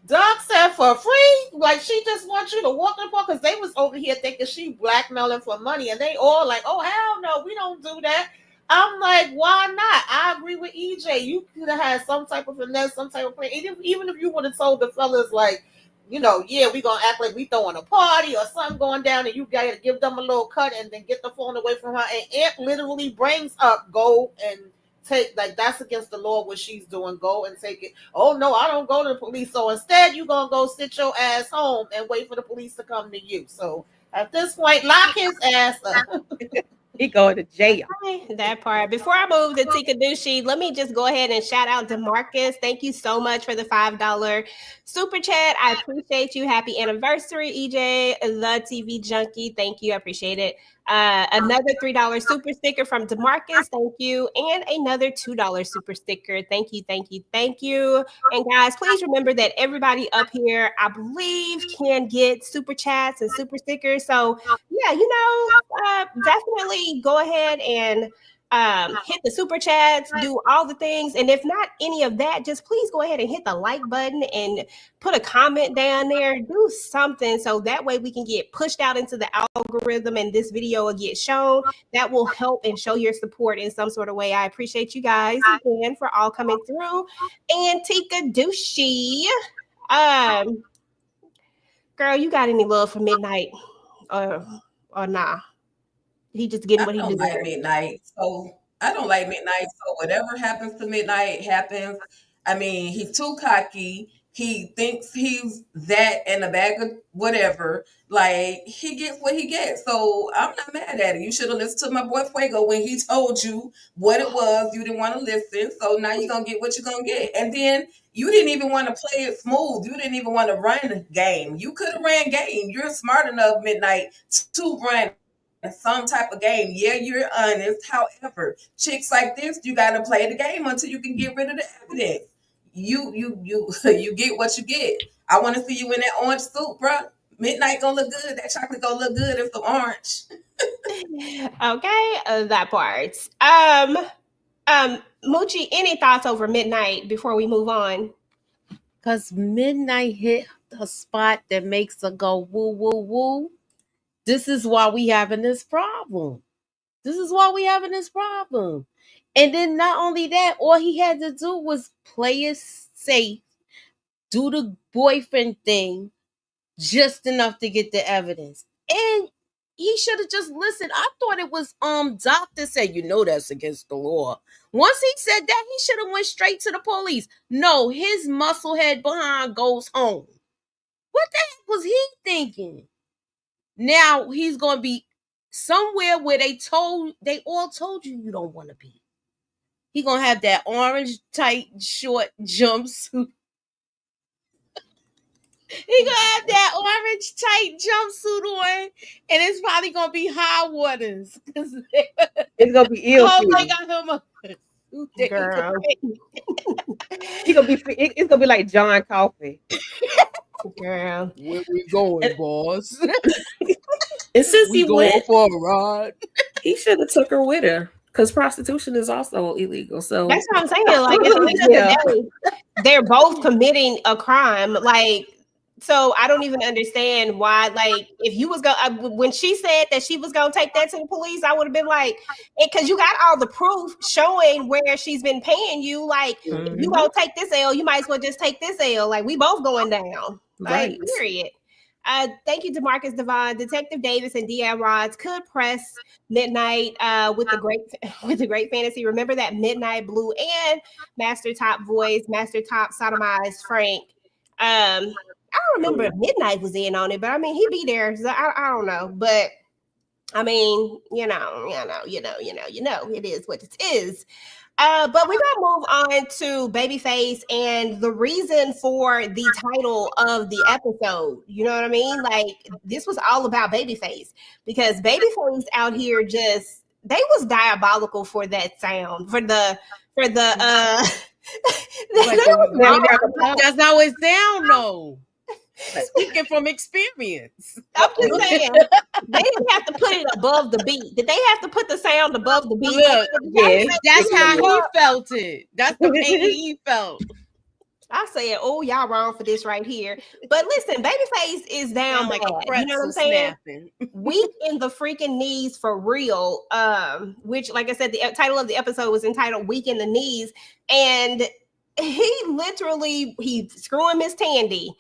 Doc said for free, like she just wants you to walk in the park, because they was over here thinking she blackmailing for money, and they all like, oh hell no, we don't do that. I'm like, why not? I agree with EJ. You could have had some type of finesse, some type of plan. Even if you would have told the fellas, like, yeah, we gonna act like we throwing a party or something going down, and you gotta give them a little cut and then get the phone away from her. And Aunt literally brings up, go and take, like, that's against the law what she's doing. Go and take it. Oh no, I don't go to the police. So instead, you gonna go sit your ass home and wait for the police to come to you. So at this point, lock his ass up. He going to jail. Okay, that part. Before I move to Tika Dushi, let me just go ahead and shout out DeMarcus. Thank you so much for the $5 super chat. I appreciate you. Happy anniversary, EJ, the TV junkie. Thank you. I appreciate it. Another $3 super sticker from DeMarcus. Thank you. And another $2 super sticker. Thank you, thank you, thank you. And guys, please remember that everybody up here, I believe, can get super chats and super stickers. So yeah, definitely go ahead and hit the super chats, do all the things. And if not any of that, just please go ahead and hit the like button and put a comment down there. Do something so that way we can get pushed out into the algorithm and this video will get shown. That will help and show your support in some sort of way. I appreciate you guys again for all coming through. And Tika Dushi, girl, you got any love for Midnight or nah? He just getting what he deserves. Like Midnight, so I don't like Midnight. So whatever happens to Midnight happens. I mean, he's too cocky. He thinks he's that and a bag of whatever. Like, he gets what he gets. So I'm not mad at it. You should have listened to my boy Fuego when he told you what it was. You didn't want to listen. So now you're going to get what you're going to get. And then you didn't even want to play it smooth. You didn't even want to run game. You could have ran game. You're smart enough, Midnight, to run some type of game. Yeah, you're honest. However, chicks like this, you got to play the game until you can get rid of the evidence. You get what you get. I want to see you in that orange suit, bro. Midnight gonna look good. That chocolate gonna look good if the orange. Okay, that part. Moochie, any thoughts over Midnight before we move on? Because Midnight hit the spot that makes her go woo woo woo. This is why we having this problem. And then not only that, all he had to do was play it safe, do the boyfriend thing, just enough to get the evidence. And he should have just listened. I thought it was Doc that said, that's against the law. Once he said that, he should have went straight to the police. No, his musclehead behind goes home. What the heck was he thinking? Now he's gonna be somewhere where they all told you don't want to be. He gonna have that orange tight short jumpsuit. He gonna have that orange tight jumpsuit on, and it's probably gonna be high waters. It's gonna be ill. Oh my God, girl. It's gonna be like John Coffey. Girl, where we going, boss? And since he going went for a ride, he should have took her with her, because prostitution is also illegal. So that's what I'm saying. Like, at the end of the day, they're both committing a crime. Like, so I don't even understand why. Like, if you was when she said that she was gonna take that to the police, I would have been like, because you got all the proof showing where she's been paying you. Like, if you gonna take this L, you might as well just take this L. Like, we both going down. Like, period. Thank you, DeMarcus Devon. Detective Davis and Deanne Rods could press Midnight with the great fantasy. Remember that Midnight Blue and Master Top voice, Master Top sodomized Frank. I don't remember if Midnight was in on it, but I mean, he be there. So I don't know, but I mean, it is what it is. But we're gonna move on to Babyface and the reason for the title of the episode. You know what I mean? Like, this was all about Babyface, because Babyface out here they was diabolical for that sound, for the that's how it sound though. Speaking from experience. I'm just saying, they didn't have to put it above the beat. Did they have to put the sound above the beat? Look, yes, that's how he felt it. That's the pain he felt. I said, oh, y'all wrong for this right here. But listen, Babyface is down like bad. You know what I'm saying? Weak in the freaking knees for real. Which, like I said, the title of the episode was entitled "Weak in the Knees," and he screwing Miss Tandy.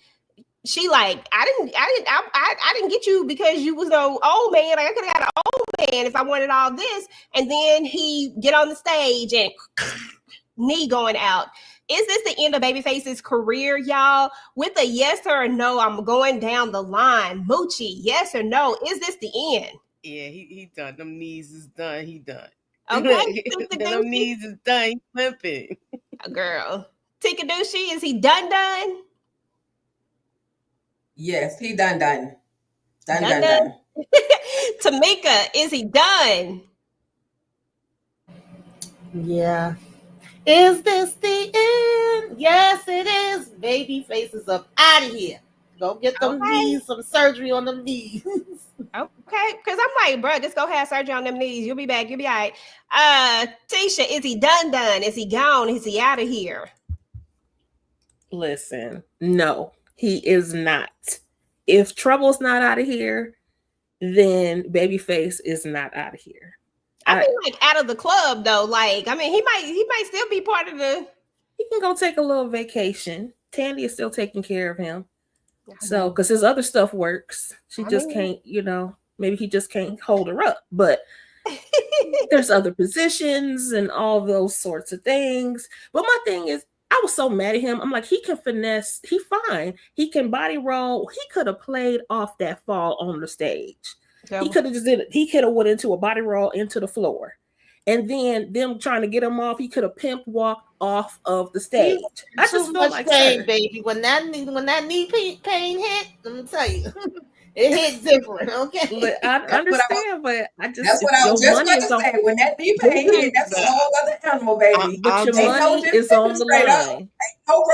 She like, I didn't get you because you was no old man. Like, I could have got an old man if I wanted all this. And then he get on the stage and knee going out. Is this the end of Babyface's career, y'all? With a yes or a no, I'm going down the line. Moochie, yes or no? Is this the end? Yeah, he done. Them knees is done. He done. Okay, Them knees is done. He flipping. Girl. Tikadushi, is he done? Yes, he done. Done. Tamika, is he done? Yeah. Is this the end? Yes, it is. Baby faces up out of here. Go get them knees, some surgery on them knees. Okay, because I'm like, bro, just go have surgery on them knees. You'll be back. You'll be all right. Tisha, is he done? Is he gone? Is he out of here? Listen, no, he is not. If Trouble's not out of here, then Babyface is not out of here. I mean, like out of the club though. Like, I mean, he might still be part of the. He can go take a little vacation. Tandy is still taking care of him. So, because his other stuff works, she just can't, maybe he just can't hold her up. But there's other positions and all those sorts of things. But my thing is, I was so mad at him. I'm like, he can finesse. He fine. He can body roll. He could have played off that fall on the stage. He could have just did it. He could have went into a body roll into the floor. And then them trying to get him off, he could have pimp walked off of the stage. I just felt like pain, baby. When that knee pain hit, let me tell you, it hit different. Okay, but I understand, but I just that's what I was just going to say. When that knee pain hit, that's a whole other animal, baby. But your money is on the line. No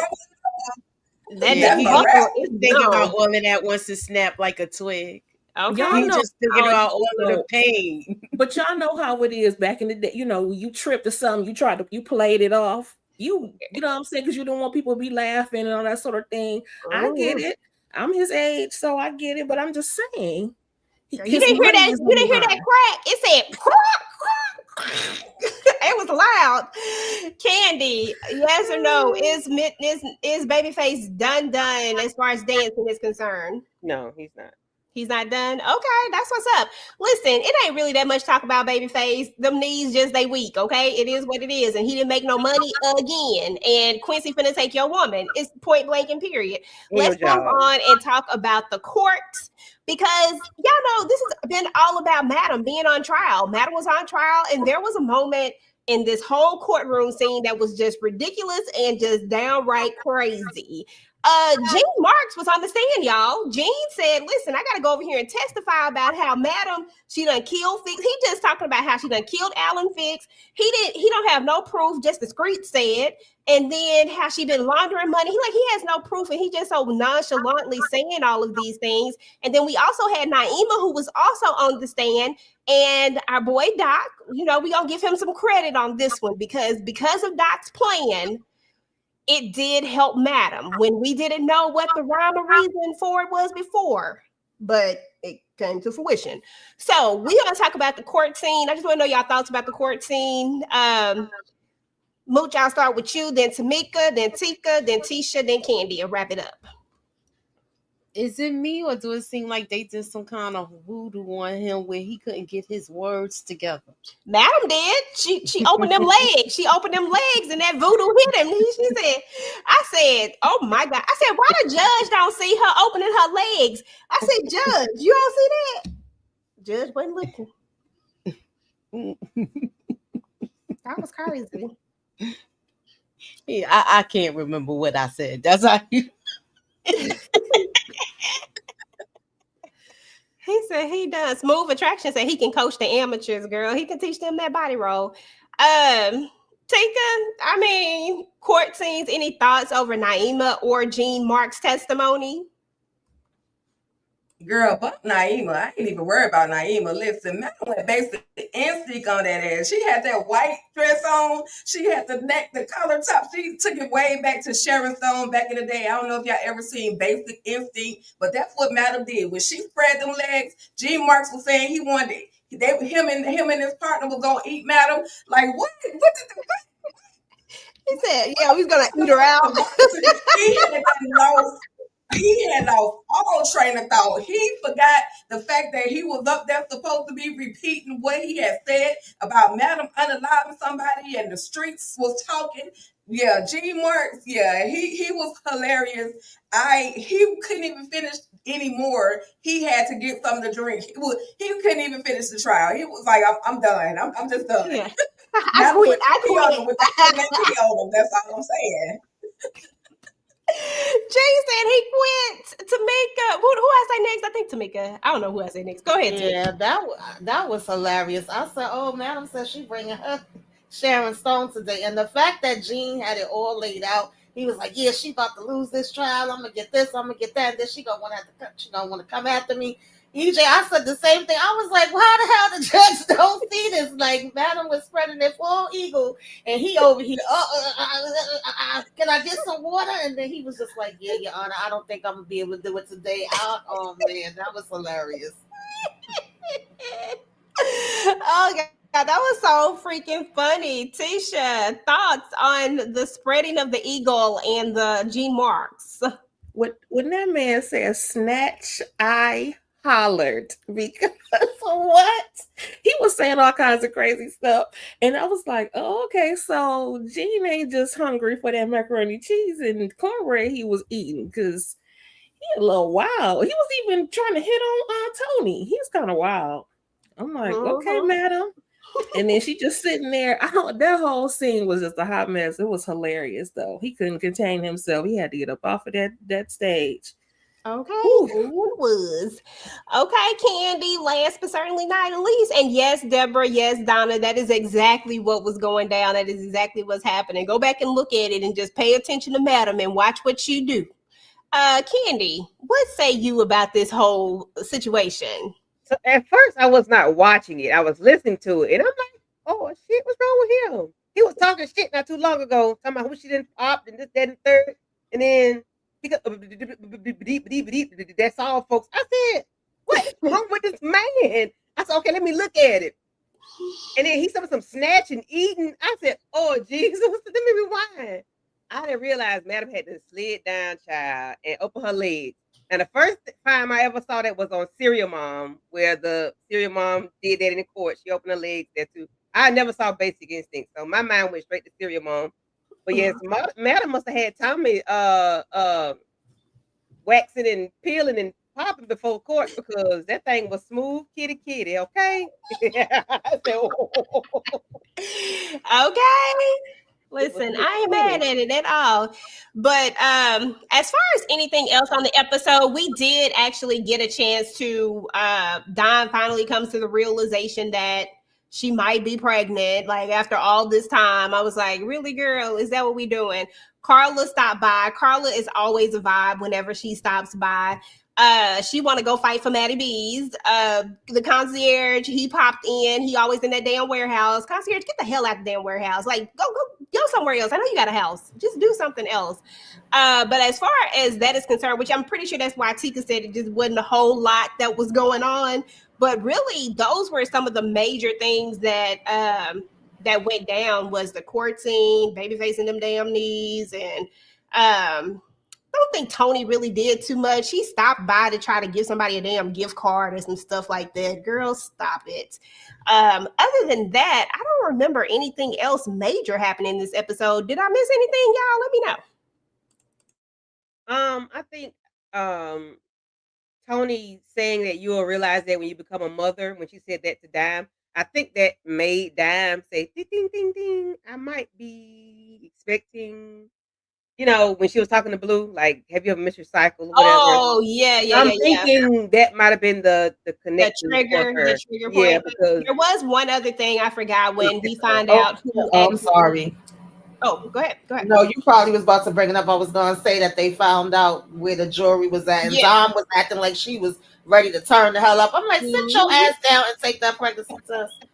He's thinking about all of that once it snapped like a twig. Okay. Y'all just thinking about all of the pain. But y'all know how it is back in the day. You tripped or something, you played it off. You know what I'm saying? Because you don't want people to be laughing and all that sort of thing. I get it. I'm his age, so I get it. But I'm just saying. You didn't hear that? You didn't hear that crack? It said crack. It was loud. Kandi, yes or no? Is Babyface done as far as dancing is concerned? No, he's not. He's not done? Okay, that's what's up. Listen, it ain't really that much talk about Babyface. Them knees they weak, okay? It is what it is. And he didn't make no money again. And Quincy finna take your woman. It's point blank and period. Let's move on and talk about the court. Because y'all know this has been all about Madam being on trial. Madam was on trial, and there was a moment in this whole courtroom scene that was just ridiculous and just downright crazy. Jean Marks was on the stand, y'all. Jean said, listen, I got to go over here and testify about how Madam, she done killed Fix. He just talking about how she done killed Alan Fix. He don't have no proof, just the street said. And then how she been laundering money. He has no proof, and he just so nonchalantly saying all of these things. And then we also had Naima, who was also on the stand. And our boy Doc, we gonna give him some credit on this one because of Doc's plan, it did help Madam when we didn't know what the rhyme or reason for it was before, but it came to fruition. So we're going to talk about the court scene. I just want to know y'all thoughts about the court scene. Mooch, I'll start with you, then Tamika, then Tika, then Tisha, then Kandi. I'll wrap it up. Is it me, or do it seem like they did some kind of voodoo on him where he couldn't get his words together? Madam did. She opened them legs. She opened them legs, and that voodoo hit him. She said, I said, oh my God. I said, why the judge don't see her opening her legs? I said, Judge, you don't see that? Judge wasn't looking. That was crazy. Yeah, I can't remember what I said. That's how you... He said he does. Smooth Attraction said he can coach the amateurs, girl. He can teach them that body roll. Tika, I mean, court scenes, any thoughts over Naima or Jean Marks' testimony? Girl, but Naima, I ain't even worried about Naima. Listen, Madam went basic instinct on that ass. She had that white dress on. She had the collar top. She took it way back to Sharon Stone back in the day. I don't know if y'all ever seen Basic Instinct, but that's what Madam did. When she spread them legs, Jean Marks was saying he wanted it. Him and his partner was gonna eat Madam. Like what? He said, yeah, we was gonna eat her out. He had lost all train of thought. He forgot the fact that he was up there supposed to be repeating what he had said about Madam unaliving somebody, and the streets was talking. Yeah, Gene Marks. Yeah, he was hilarious. He couldn't even finish anymore. He had to get something to drink. He couldn't even finish the trial. He was like, I'm done. I'm just done. Yeah. I Not quit. put I pee on quit. him without putting that pee on him. That's all I'm saying. Jay said he quit. Tamika. Who I say next? I think Tamika. I don't know who I say next. Go ahead, Tamika. Yeah, that was hilarious. I said, "Oh, madam says she bringing her Sharon Stone today," and the fact that Gene had it all laid out, he was like, "Yeah, she about to lose this trial. I'm gonna get this. I'm gonna get that. And then she gonna want to come after me." EJ, I said the same thing. I was like, "Well, how the hell the judge don't see this?" Like, madam was spreading it full eagle, and he over here. Can I get some water? And then he was just like, "Yeah, Your Honor, I don't think I'm gonna be able to do it today." Oh man, that was hilarious. Oh God, that was so freaking funny. Tisha, thoughts on the spreading of the eagle and the Gene Marks? When that man said snatch, I hollered because what? He was saying all kinds of crazy stuff. And I was like, oh, okay, so Gene ain't just hungry for that macaroni cheese and cornbread he was eating because he a little wild. He was even trying to hit on Tony. He's kind of wild. I'm like, okay, madam. And then she just sitting there. That whole scene was just a hot mess. It was hilarious, though. He couldn't contain himself. He had to get up off of that stage. Okay, it was. Okay, Candy, last but certainly not least. And yes, Deborah, yes, Donna, that is exactly what was going down. That is exactly what's happening. Go back and look at it and just pay attention to madam and watch what you do. Candy, what say you about this whole situation? So at first, I was not watching it. I was listening to it. And I'm like, oh, shit, what's wrong with him? He was talking shit not too long ago, talking about who she didn't pop and this, that, and third. And then he got, that's all, folks. I said, what is wrong with this man? I said, okay, let me look at it. And then he said some snatching, eating. I said, oh, Jesus, let me rewind. I didn't realize madam had to slid down, child, and open her legs. And the first time I ever saw that was on Serial Mom, where the Serial Mom did that in the court. She opened her legs there too. I never saw Basic Instinct, so my mind went straight to Serial Mom. But yes, madam must have had Tommy waxing and peeling and popping before court because that thing was smooth kitty, okay? Okay. Listen, I ain't mad at it at all. But as far as anything else on the episode, we did actually get a chance to Dawn finally comes to the realization that she might be pregnant. Like after all this time, I was like, really, girl, is that what we doing? Carla stopped by. Carla is always a vibe whenever she stops by. She want to go fight for Maddie B's. The concierge, he popped in. He always in that damn warehouse. Concierge, get the hell out the damn warehouse. Like, go somewhere else. I know you got a house. Just do something else. But as far as that is concerned, which I'm pretty sure that's why Tika said it just wasn't a whole lot that was going on. But really, those were some of the major things that that went down was the court scene, baby facing them damn knees, and I don't think Tony really did too much. He stopped by to try to give somebody a damn gift card or some stuff like that. Girl, stop it. Other than that, I don't remember anything else major happening in this episode. Did I miss anything, y'all? Let me know. I think Tony saying that you'll realize that when you become a mother, when she said that to Dime, I think that made Dime say, ding, ding, ding, ding. I might be expecting, when she was talking to Blue, like, have you ever missed your cycle? Whatever. Oh, yeah. I'm thinking that might have been the connection. The trigger point. Yeah, because there was one other thing I forgot when we find out who I'm sorry. Oh, go ahead. No, you probably was about to bring it up. I was going to say that they found out where the jury was at, and Dom was acting like she was ready to turn the hell up. I'm like, sit your ass down and take that pregnancy test.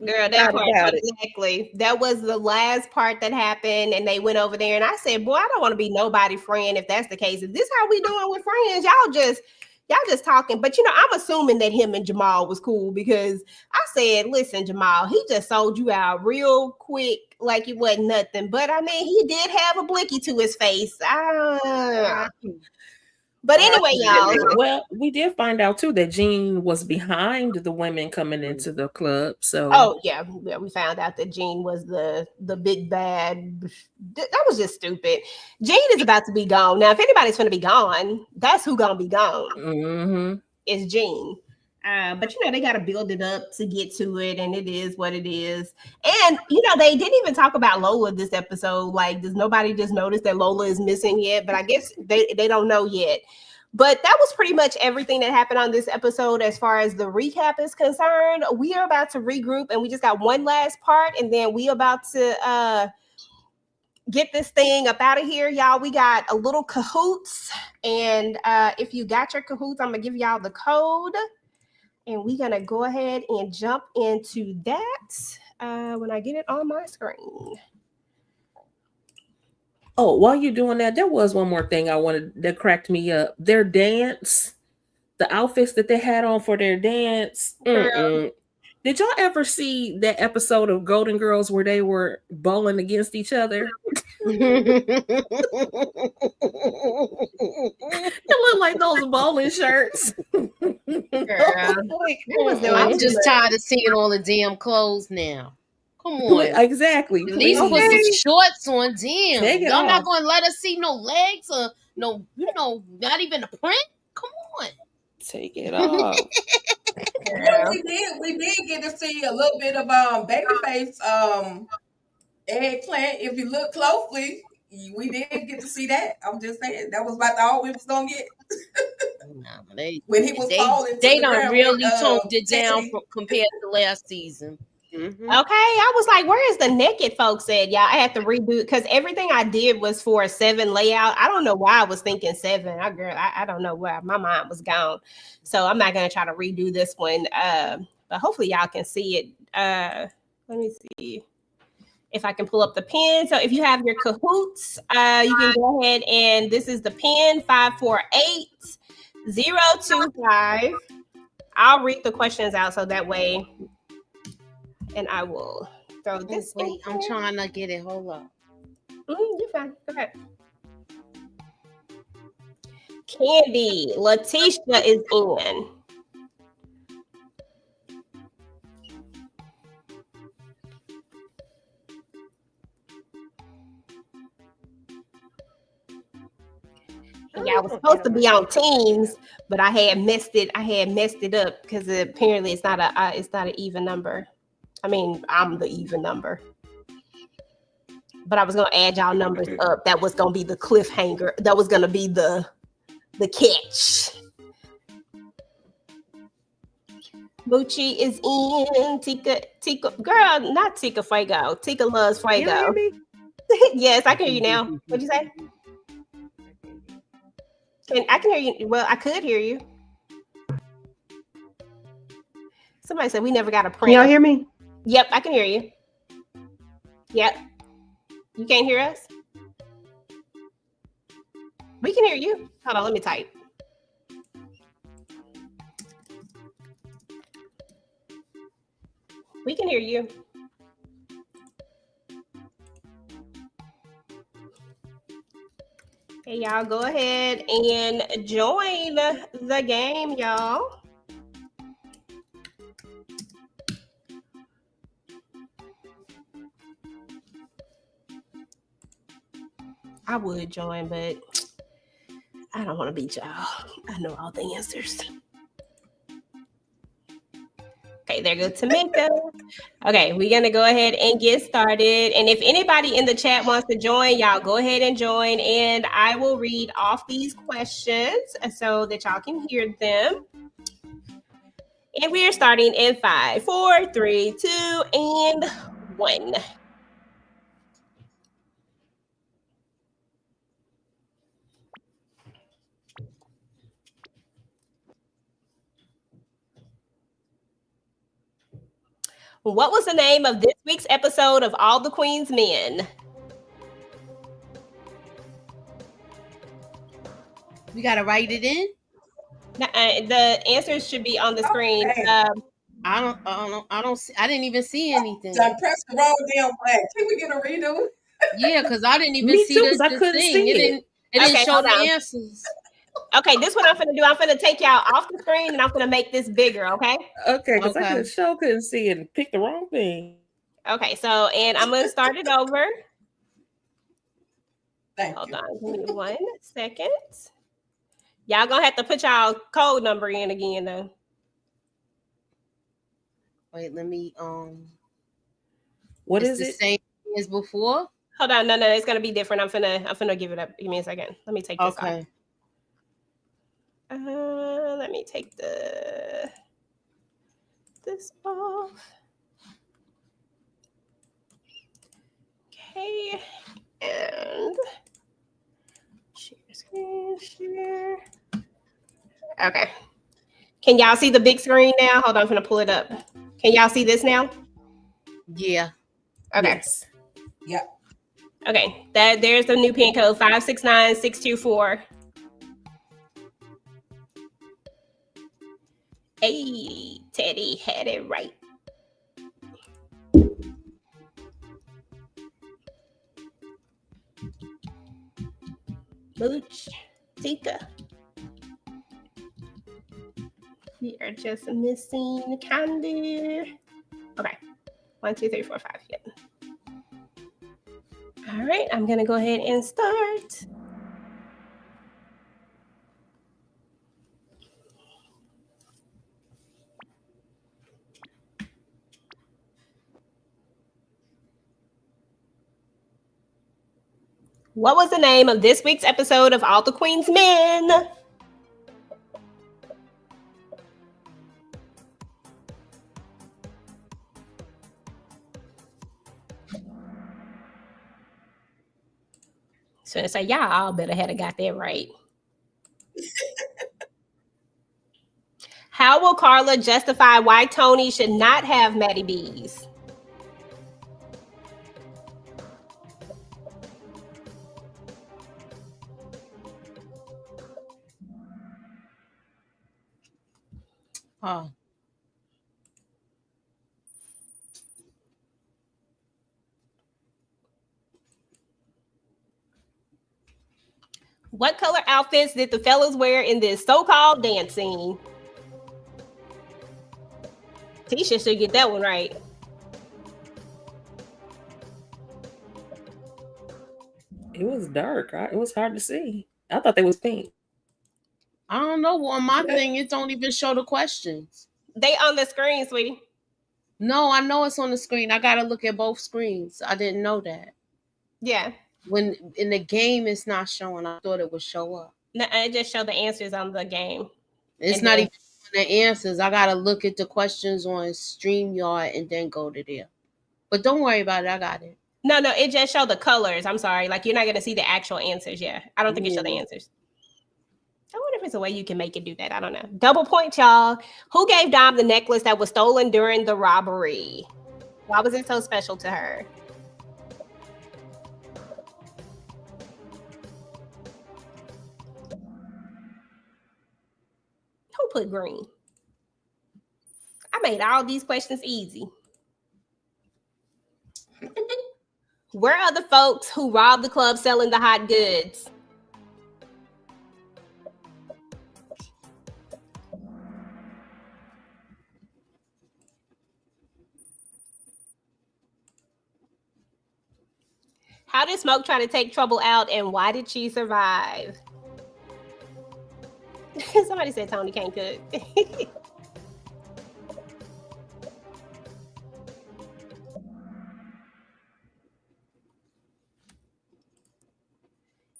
Girl, that part, exactly. That was the last part that happened, and they went over there, and I said, boy, I don't want to be nobody's friend if that's the case. If this how we doing with friends, y'all just talking. But I'm assuming that him and Jamal was cool because I said, listen, Jamal, he just sold you out real quick like it wasn't nothing. But I mean, he did have a blicky to his face. But anyway, y'all. Well, we did find out too that Jean was behind the women coming into the club. So oh yeah, we found out that Jean was the big bad. That was just stupid. Jean is about to be gone. Now, if anybody's gonna be gone, that's who gonna be gone. Mm-hmm. Is Jean. But you know, they gotta build it up to get to it, and it is what it is. And you know, they didn't even talk about Lola this episode. Like, does nobody just notice that Lola is missing yet? But I guess they don't know yet. But that was pretty much everything that happened on this episode as far as the recap is concerned. We are about to regroup, and we just got one last part, and then we about to get this thing up out of here, y'all. We got a little cahoots, and if you got your cahoots, I'm gonna give y'all the code, and we're gonna go ahead and jump into that when I get it on my screen. Oh, while you're doing that, there was one more thing I wanted that cracked me up. Their dance, the outfits that they had on for their dance. Did y'all ever see that episode of Golden Girls where they were bowling against each other? It looked like those bowling shirts. I'm just tired of seeing all the damn clothes now. Come on. Exactly. At least put some shorts on. Damn. Y'all off. not going to let us see no legs or no, not even a print? Come on. Take it off. Yeah, we did get to see a little bit of Babyface eggplant. If you look closely, we did get to see that. I'm just saying that was about all we was gonna get. When he was falling, they done really toned it down compared to last season. Mm-hmm. Okay, I was like, where is the naked folks at, y'all? I had to reboot because everything I did was for a 7 layout. I don't know why I was thinking 7. I don't know where my mind was gone. So I'm not gonna try to redo this one. But hopefully y'all can see it. Let me see if I can pull up the pin. So if you have your cahoots, you can go ahead, and this is the pin 548025. I'll read the questions out so that way. And I will throw this. Wait, I'm trying to get it. Hold up. You're fine. Go ahead. KHANDI, LATISHA is in. Yeah, I was supposed to be on Teams, but I had messed it up because apparently it's not an even number. I mean, I'm the even number. But I was gonna add y'all numbers up. That was gonna be the cliffhanger. That was gonna be the catch. Moochie is in. Tika, girl, not Tika Fuego. Tika loves Fuego. You hear me? Yes, I can hear you now. What'd you say? I can hear you. Well, I could hear you. Somebody said we never got a print. Can y'all hear me? Yep, I can hear you. Yep. You can't hear us? We can hear you. Hold on, let me type. We can hear you. Hey, y'all, go ahead and join the game, y'all. I would join, but I don't want to beat y'all. I know all the answers. Okay, there goes Tamika. Okay, we're going to go ahead and get started. And if anybody in the chat wants to join, y'all go ahead and join. And I will read off these questions so that y'all can hear them. And we are starting in 5, 4, 3, 2, and 1. What was the name of this week's episode of All the Queen's Men? We gotta write it in. The answers should be on the screen. I don't see, I didn't even see anything. I pressed the wrong damn button. Can we get a redo? Yeah, because I didn't even Me see too, the, because I couldn't thing. see It it. didn't Okay, show hold the on. answers. Okay, this is what I'm gonna do. I'm gonna take y'all off the screen and I'm gonna make this bigger, okay? Okay, because I Okay. couldn't see and pick the wrong thing. Okay, so and I'm gonna start it over. Thank Hold you. on, give me 1 second. Y'all gonna have to put y'all code number in again though. Wait, let me What it's is the it? same as before? Hold on, no, it's gonna be different. I'm finna give it up. Give me a second. Let me take this off. Okay. Let me take this off. Okay, and share screen, share. Okay. Can y'all see the big screen now? Hold on, I'm gonna pull it up. Can y'all see this now? Yeah. Okay. Yes. Yep. Okay. There's the new pin code 569624. Hey, Teddy had it right. Mooch, Tika. We are just missing Candy. Okay. 1, 2, 3, 4, 5. Yep. All right. I'm gonna go ahead and start. What was the name of this week's episode of All the Queen's Men? So I say, y'all all better have got that right. How will Carla justify why Tony should not have Maddie B's? Oh. What color outfits did the fellas wear in this so-called dance scene? Tisha should get that one right. It was dark. It was hard to see. I thought they was pink. I don't know. On my thing, it don't even show the questions. They on the screen, sweetie. No, I know it's on the screen. I gotta look at both screens. I didn't know that. Yeah. When in the game it's not showing, I thought it would show up. No, it just showed the answers on the game. It's not even the answers. I gotta look at the questions on StreamYard and then go to there. But don't worry about it. I got it. No, it just showed the colors. I'm sorry. Like, you're not going to see the actual answers. Yeah. I don't think it showed the answers. I wonder if there's a way you can make it do that. I don't know. Double point, y'all. Who gave Dom the necklace that was stolen during the robbery? Why was it so special to her? Who put green? I made all these questions easy. Where are the folks who robbed the club selling the hot goods? How did Smoke try to take Trouble out, and why did she survive? Somebody said Tony can't cook.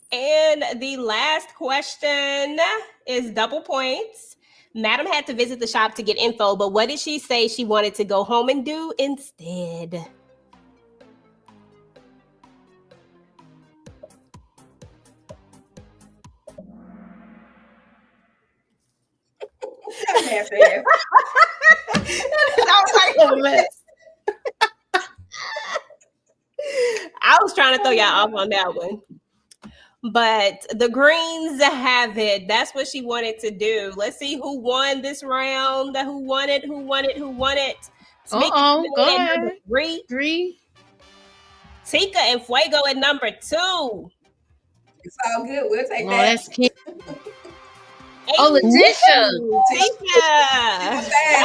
And the last question is double points. Madam had to visit the shop to get info, but what did she say she wanted to go home and do instead? I was trying to throw y'all off on that one. But the Greens have it. That's what she wanted to do. Let's see who won this round. Who won it? Who Uh-oh, go ahead. Three. Tika and Fuego at number 2. It's all good. We'll take that. That's Candy. Oh, Letitia. Tisha.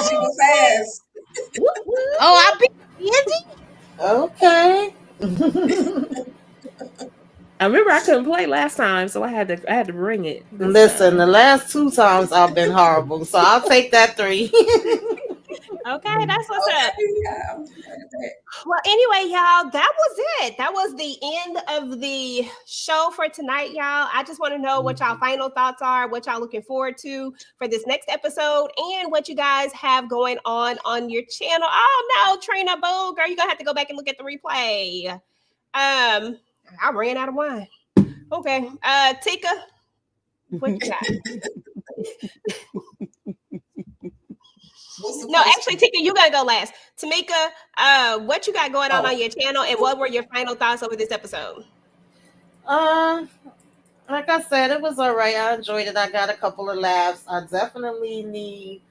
She was fast. Oh, I beat Candy. Okay. I remember I couldn't play last time, so I had to bring it. Listen, the last 2 times I've been horrible, so I'll take that 3. Okay, that's what's up. Yeah. Well, anyway, y'all, that was it. That was the end of the show for tonight, y'all. I just want to know what y'all final thoughts are, what y'all looking forward to for this next episode, and what you guys have going on your channel. Oh no, Trina Boo, girl, you're gonna have to go back and look at the replay. I ran out of wine. Okay, Tika, what you got? No, actually, Tika, you gotta go last. Tamika, what you got going on your channel, and what were your final thoughts over this episode? Like I said, it was all right. I enjoyed it. I got a couple of laughs. I definitely need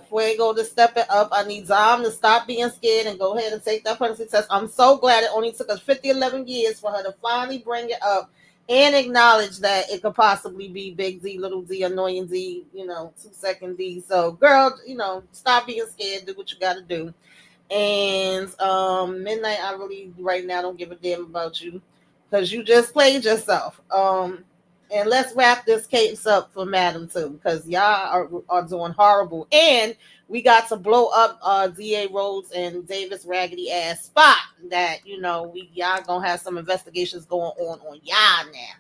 Fuego to step it up. I need Zom to stop being scared and go ahead and take that pregnancy test. I'm so glad it only took us 11 years for her to finally bring it up and acknowledge that it could possibly be Big D, Little D, Annoying D, 2-second D. So, girl, stop being scared. Do what you got to do. And Midnight, I really right now don't give a damn about you because you just played yourself. And let's wrap this case up for Madam too, because y'all are doing horrible. And we got to blow up DA Rhodes and Davis raggedy ass spot that, y'all gonna have some investigations going on y'all now.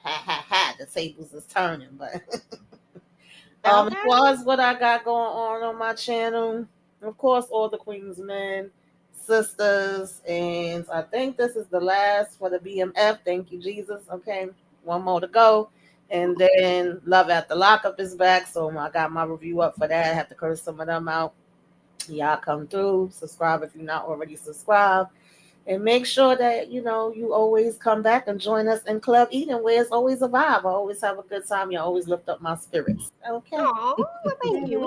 Ha ha ha, the tables is turning. But as far as what I got going on my channel, of course, all the Queens men, sisters, and I think this is the last for the BMF. Thank you, Jesus. Okay. One more to go. And then Love at the Lockup is back. So I got my review up for that. I have to curse some of them out. Y'all come through. Subscribe if you're not already subscribed. And make sure that, you always come back and join us in Club Eden, where it's always a vibe. I always have a good time. You always lift up my spirits. Okay. Oh, well, thank you.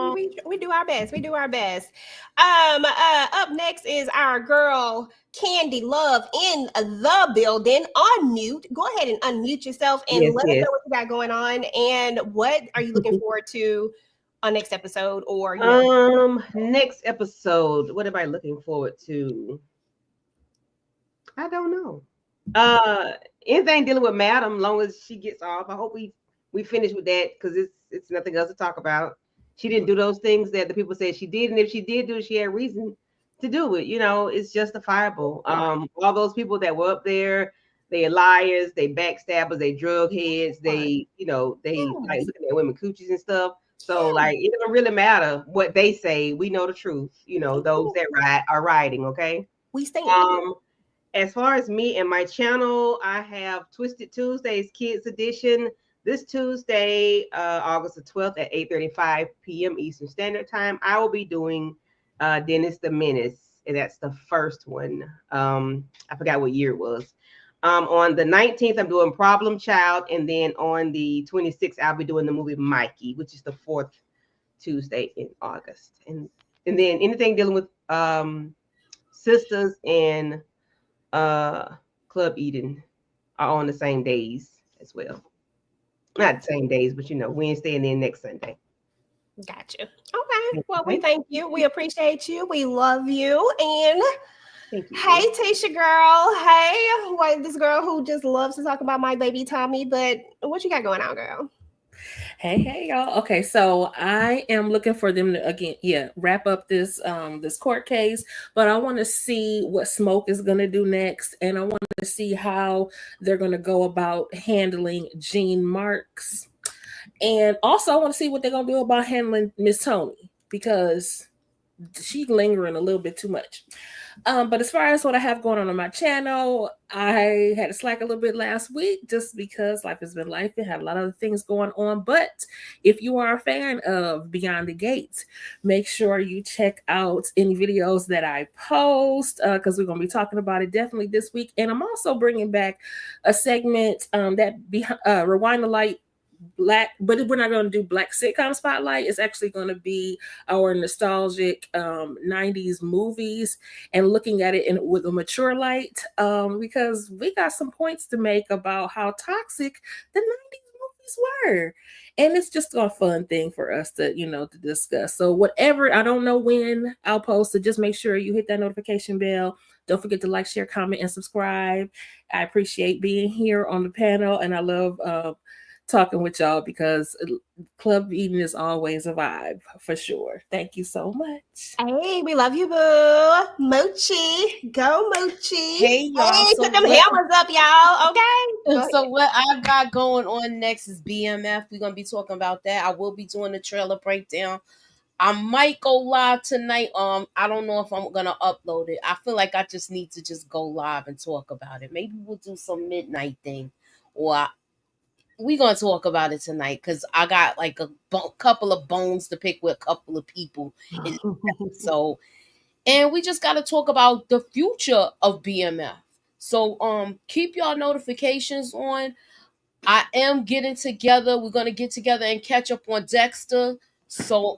We do our best. We do our best. Up next is our girl Candy Love in the building. Unmute. Go ahead and unmute yourself and let us know what you got going on and what are you looking forward to on next episode or next episode. What am I looking forward to? I don't know. Anything dealing with Madam, long as she gets off. I hope we finish with that because it's nothing else to talk about. She didn't do those things that the people said she did, and if she did do it, she had reason to do it. It's justifiable. All those people that were up there, they are liars, they backstabbers, they drug heads, they like looking at women coochies and stuff. So it doesn't really matter what they say. We know the truth. Those that are rioting. Okay. We stand. As far as me and my channel, I have Twisted Tuesdays Kids Edition this Tuesday, August the 12th at 8:35 p.m. Eastern Standard Time. I will be doing Dennis the Menace, and that's the first one. I forgot what year it was. On the 19th, I'm doing Problem Child, and then on the 26th, I'll be doing the movie Mikey, which is the 4th Tuesday in August. And then anything dealing with sisters and Club Eden are on the same days as well. Not the same days, but Wednesday and then next Sunday. Gotcha. Okay. Well, we thank you. We appreciate you. We love you. And thank you. Hey, Tisha girl. Hey, this girl who just loves to talk about my baby Tommy, but what you got going on, girl? Hey y'all. Okay, so I am looking for them to wrap up this this court case, but I want to see what Smoke is going to do next, and I want to see how they're going to go about handling Gene Marks, and also I want to see what they're going to do about handling Miss Tony, because she's lingering a little bit too much. But as far as what I have going on my channel, I had to slack a little bit last week just because life has been life. It had a lot of other things going on. But if you are a fan of Beyond the Gates, make sure you check out any videos that I post because we're going to be talking about it definitely this week. And I'm also bringing back a segment Rewind the Light Black, but we're not going to do Black sitcom spotlight. It's actually going to be our nostalgic 90s movies and looking at it with a mature light because we got some points to make about how toxic the 90s these were. And it's just a fun thing for us to, to discuss. So whatever, I don't know when I'll post it. Just make sure you hit that notification bell. Don't forget to like, share, comment, and subscribe. I appreciate being here on the panel, and I love talking with y'all because club eating is always a vibe for sure. Thank you so much. Hey, we love you, boo. Mochi, go Mochi. Hey, y'all. Hey, put them hammers up, y'all. Okay. So what I've got going on next is BMF. We're gonna be talking about that. I will be doing the trailer breakdown. I might go live tonight. I don't know if I'm gonna upload it. I feel like I just need to just go live and talk about it. Maybe we'll do some midnight thing, or we're gonna talk about it tonight because I got like a couple of bones to pick with a couple of people. So, and we just gotta talk about the future of BMF. So keep y'all notifications on. I am getting together. We're gonna get together and catch up on Dexter. So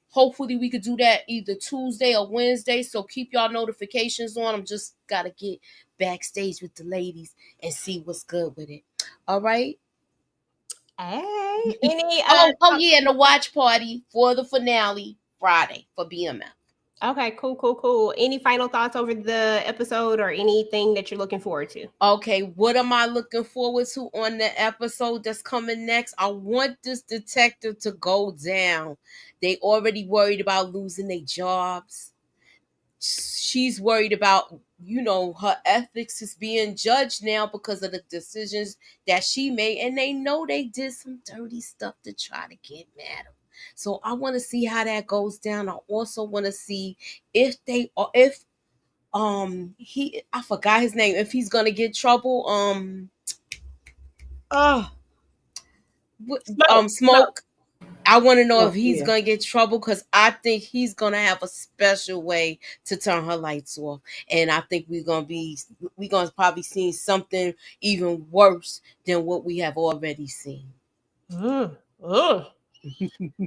hopefully we could do that either Tuesday or Wednesday. So keep y'all notifications on. I'm just gotta get backstage with the ladies and see what's good with it. All right. Hey, any yeah, and the watch party for the finale Friday for BMF. Okay, cool. Any final thoughts over the episode or anything that you're looking forward to? Okay, what am I looking forward to on the episode that's coming next? I want this detective to go down. They already worried about losing their jobs. She's worried about, her ethics is being judged now because of the decisions that she made. And they know they did some dirty stuff to try to get Madam. So I want to see how that goes down. I also want to see if I forgot his name, if he's gonna get trouble. Smoke. I want to know if he's gonna get trouble because I think he's gonna have a special way to turn her lights off, and I think we're gonna probably see something even worse than what we have already seen.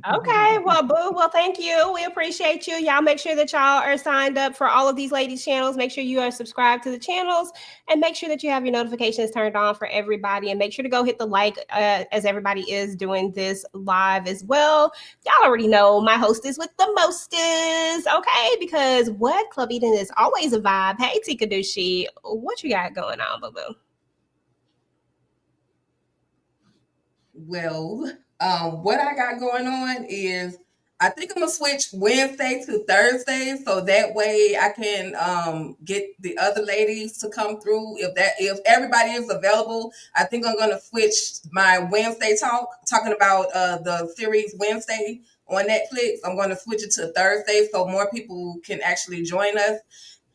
Okay, well, boo. Well, thank you. We appreciate you. Y'all make sure that y'all are signed up for all of these ladies' channels. Make sure you are subscribed to the channels and make sure that you have your notifications turned on for everybody. And make sure to go hit the like as everybody is doing this live as well. Y'all already know my hostess with the mostest, okay? Because what Club Eden is always a vibe. Hey, Tika Dushi, what you got going on, boo boo? Well, what I got going on is I think I'm gonna switch Wednesday to Thursday so that way I can get the other ladies to come through. If everybody is available, I think I'm gonna switch my Wednesday talking about the series Wednesday on Netflix. I'm gonna switch it to Thursday so more people can actually join us.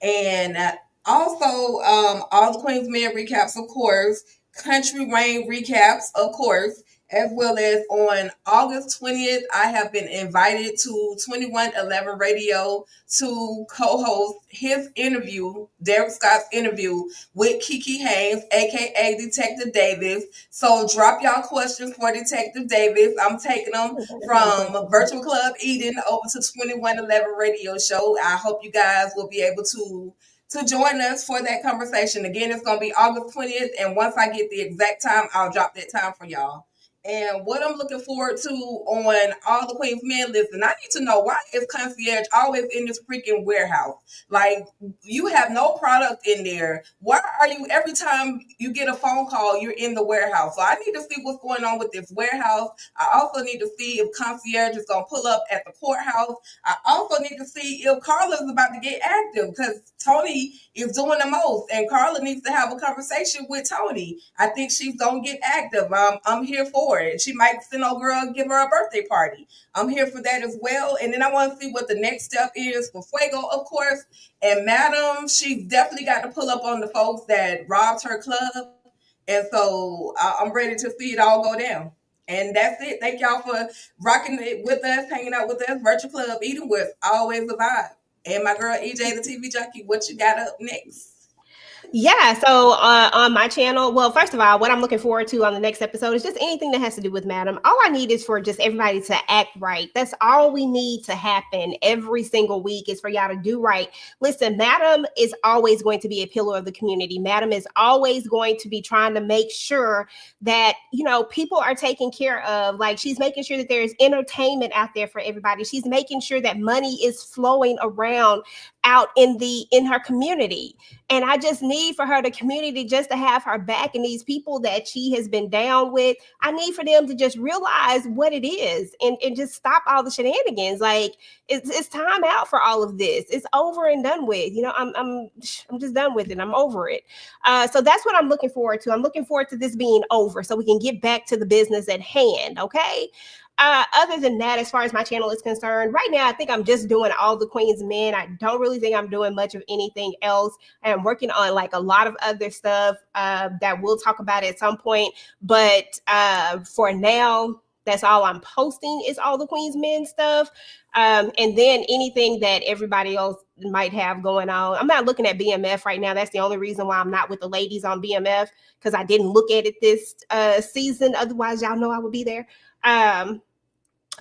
And also all the Queen's Men recaps, of course, Country Rain recaps, of course, as well as on August 20th, I have been invited to 2111 Radio to co-host his interview, Derek Scott's interview with Kiki Haynes, aka Detective Davis. So drop y'all questions for Detective Davis. I'm taking them from Virtual Club Eden over to 2111 Radio Show. I hope you guys will be able to join us for that conversation. Again, it's going to be August 20th, and once I get the exact time, I'll drop that time for y'all. And what I'm looking forward to on all the Queen's Men, listen, I need to know, why is Concierge always in this freaking warehouse? Like, you have no product in there. Why are you, every time you get a phone call, you're in the warehouse? So I need to see what's going on with this warehouse. I also need to see if Concierge is going to pull up at the courthouse. I also need to see if Carla is about to get active, because Tony is doing the most, and Carla needs to have a conversation with Tony. I think she's going to get active. I'm here for it. She might send old girl, give her a birthday party. I'm here for that as well. And then I want to see what the next step is for Fuego, of course. And Madam, she definitely got to pull up on the folks that robbed her club. And so I'm ready to see it all go down. And that's it. Thank y'all for rocking it with us, hanging out with us. Virtual Club Eden with always a vibe. And my girl EJ, the TV junkie, what you got up next? Yeah, so on my channel, well, first of all, what I'm looking forward to on the next episode is just anything that has to do with Madam. All I need is for just everybody to act right. That's all we need to happen every single week is for y'all to do right. Listen, Madam is always going to be a pillar of the community. Madam is always going to be trying to make sure that, you know, people are taken care of. Like, she's making sure that there is entertainment out there for everybody. She's making sure that money is flowing around out in her community. And I just need for her, the community, just to have her back, and these people that she has been down with, I need for them to just realize what it is and just stop all the shenanigans. Like, it's time out for all of this. It's over and done with. You know, I'm just done with it. I'm over it. So that's what I'm looking forward to. I'm looking forward to this being over so we can get back to the business at hand. Okay. Other than that, as far as my channel is concerned, right now, I think I'm just doing all the Queen's Men. I don't really think I'm doing much of anything else. I am working on like a lot of other stuff that we'll talk about at some point. But for now, that's all I'm posting is all the Queen's Men stuff. And then anything that everybody else might have going on. I'm not looking at BMF right now. That's the only reason why I'm not with the ladies on BMF, because I didn't look at it this season. Otherwise, y'all know I would be there.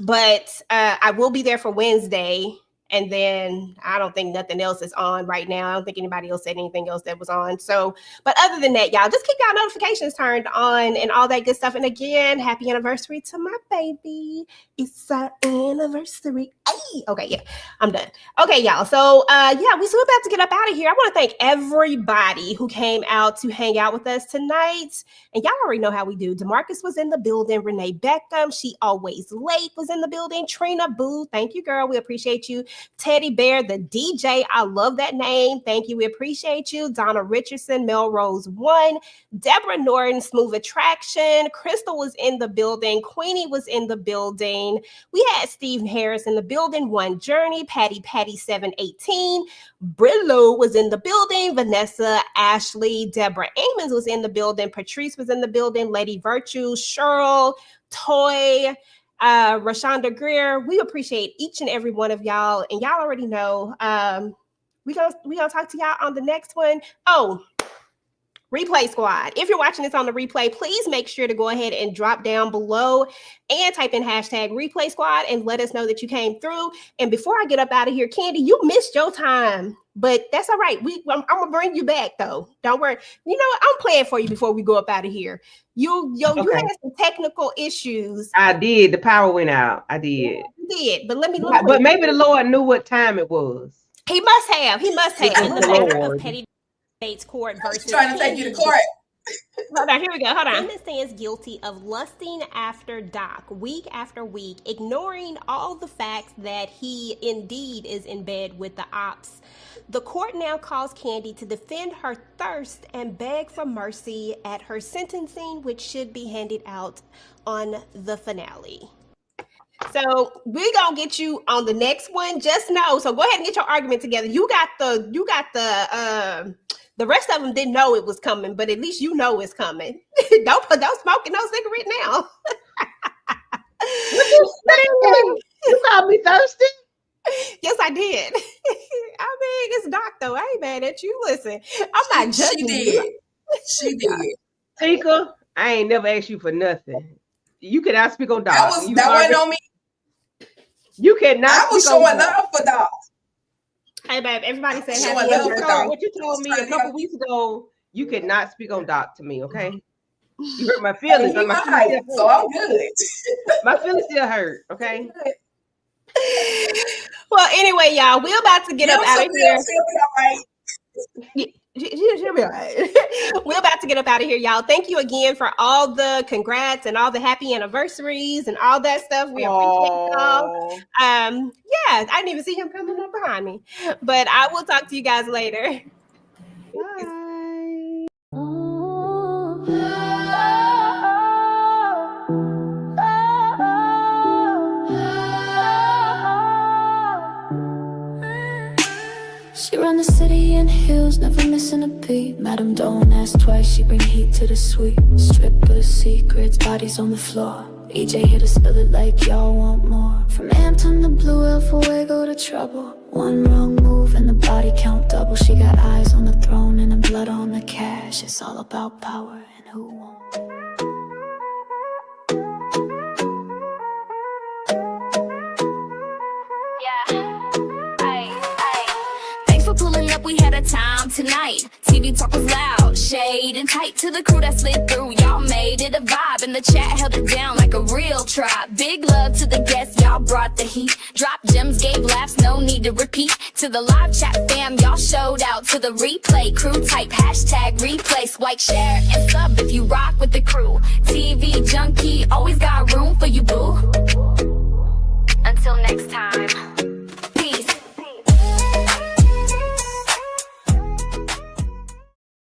But I will be there for Wednesday, and then I don't think nothing else is on right now. I don't think anybody else said anything else that was on. So, but other than that, y'all just keep y'all notifications turned on and all that good stuff. And again, happy anniversary to my baby. It's our anniversary. Ay! Okay, yeah, I'm done. Okay, y'all. So yeah, we're about to get up out of here. I want to thank everybody who came out to hang out with us tonight. And y'all already know how we do. DeMarcus was in the building. Renee Beckham, she always late, was in the building. Trina Boo, thank you, girl. We appreciate you. Teddy Bear, the DJ, I love that name. Thank you. We appreciate you. Donna Richardson, Melrose 1, Deborah Norton, Smooth Attraction. Crystal was in the building. Queenie was in the building. We had Steve Harris in the building. One Journey, Patty 718. Brillo was in the building. Vanessa, Ashley, Deborah Amons was in the building. Patrice was in the building. Lady Virtue, Cheryl, Toy, Rashonda Greer. We appreciate each and every one of y'all, and y'all already know we gonna talk to y'all on the next one. Oh, Replay Squad. If you're watching this on the replay, please make sure to go ahead and drop down below and type in hashtag Replay Squad and let us know that you came through. And before I get up out of here, Candy, you missed your time, but that's all right. I'm gonna bring you back though. Don't worry. You know what? I'm playing for you before we go up out of here. You had some technical issues. I did. The power went out. I did. Yeah, you did. But but maybe the Lord knew what time it was. He must have. In the matter of petty States Court versus trying to take you to court. Hold on, here we go. Hold on. Defendant stands guilty of lusting after Doc week after week, ignoring all the facts that he indeed is in bed with the ops. The court now calls Kandi to defend her thirst and beg for mercy at her sentencing, which should be handed out on the finale. So we're gonna get you on the next one. Just know. So go ahead and get your argument together. You got the rest of them didn't know it was coming, but at least you know it's coming. don't smoke no cigarette now. You called me thirsty? Yes, I did. I mean, it's Doc though. I ain't mad at you. Listen, I'm not judging you. She did. Tika, I ain't never asked you for nothing. You cannot speak on Doc. That wasn't on me. You cannot. I was showing love for Doc. Hey, babe, everybody said happy anniversary. What you told me a couple weeks ago, you cannot speak on Doc to me, okay? You hurt my feelings. So I'm good. My feelings still hurt, okay? Well, anyway, y'all, we're about to get up out of here. She'll be all right. We're about to get up out of here, y'all. Thank you again for all the congrats and all the happy anniversaries and all that stuff. We appreciate y'all. Yeah, I didn't even see him coming up behind me. But I will talk to you guys later. Bye. She run the city in heels, never missing a beat. Madam, don't ask twice, she bring heat to the suite. Strippers the secrets, bodies on the floor. EJ here to spill it like y'all want more. From Hampton to Blue Hill, Fuego to Trouble. One wrong move and the body count double. She got eyes on the throne and the blood on the cash. It's all about power and who won't. Pulling up, we had a time tonight. TV talk was loud, shade and tight. To the crew that slid through, y'all made it a vibe. And the chat held it down like a real tribe. Big love to the guests, y'all brought the heat. Dropped gems, gave laughs, no need to repeat. To the live chat fam, y'all showed out. To the replay, crew type, hashtag replay. Swipe, share, and sub if you rock with the crew. TV junkie, always got room for you, boo. Until next time.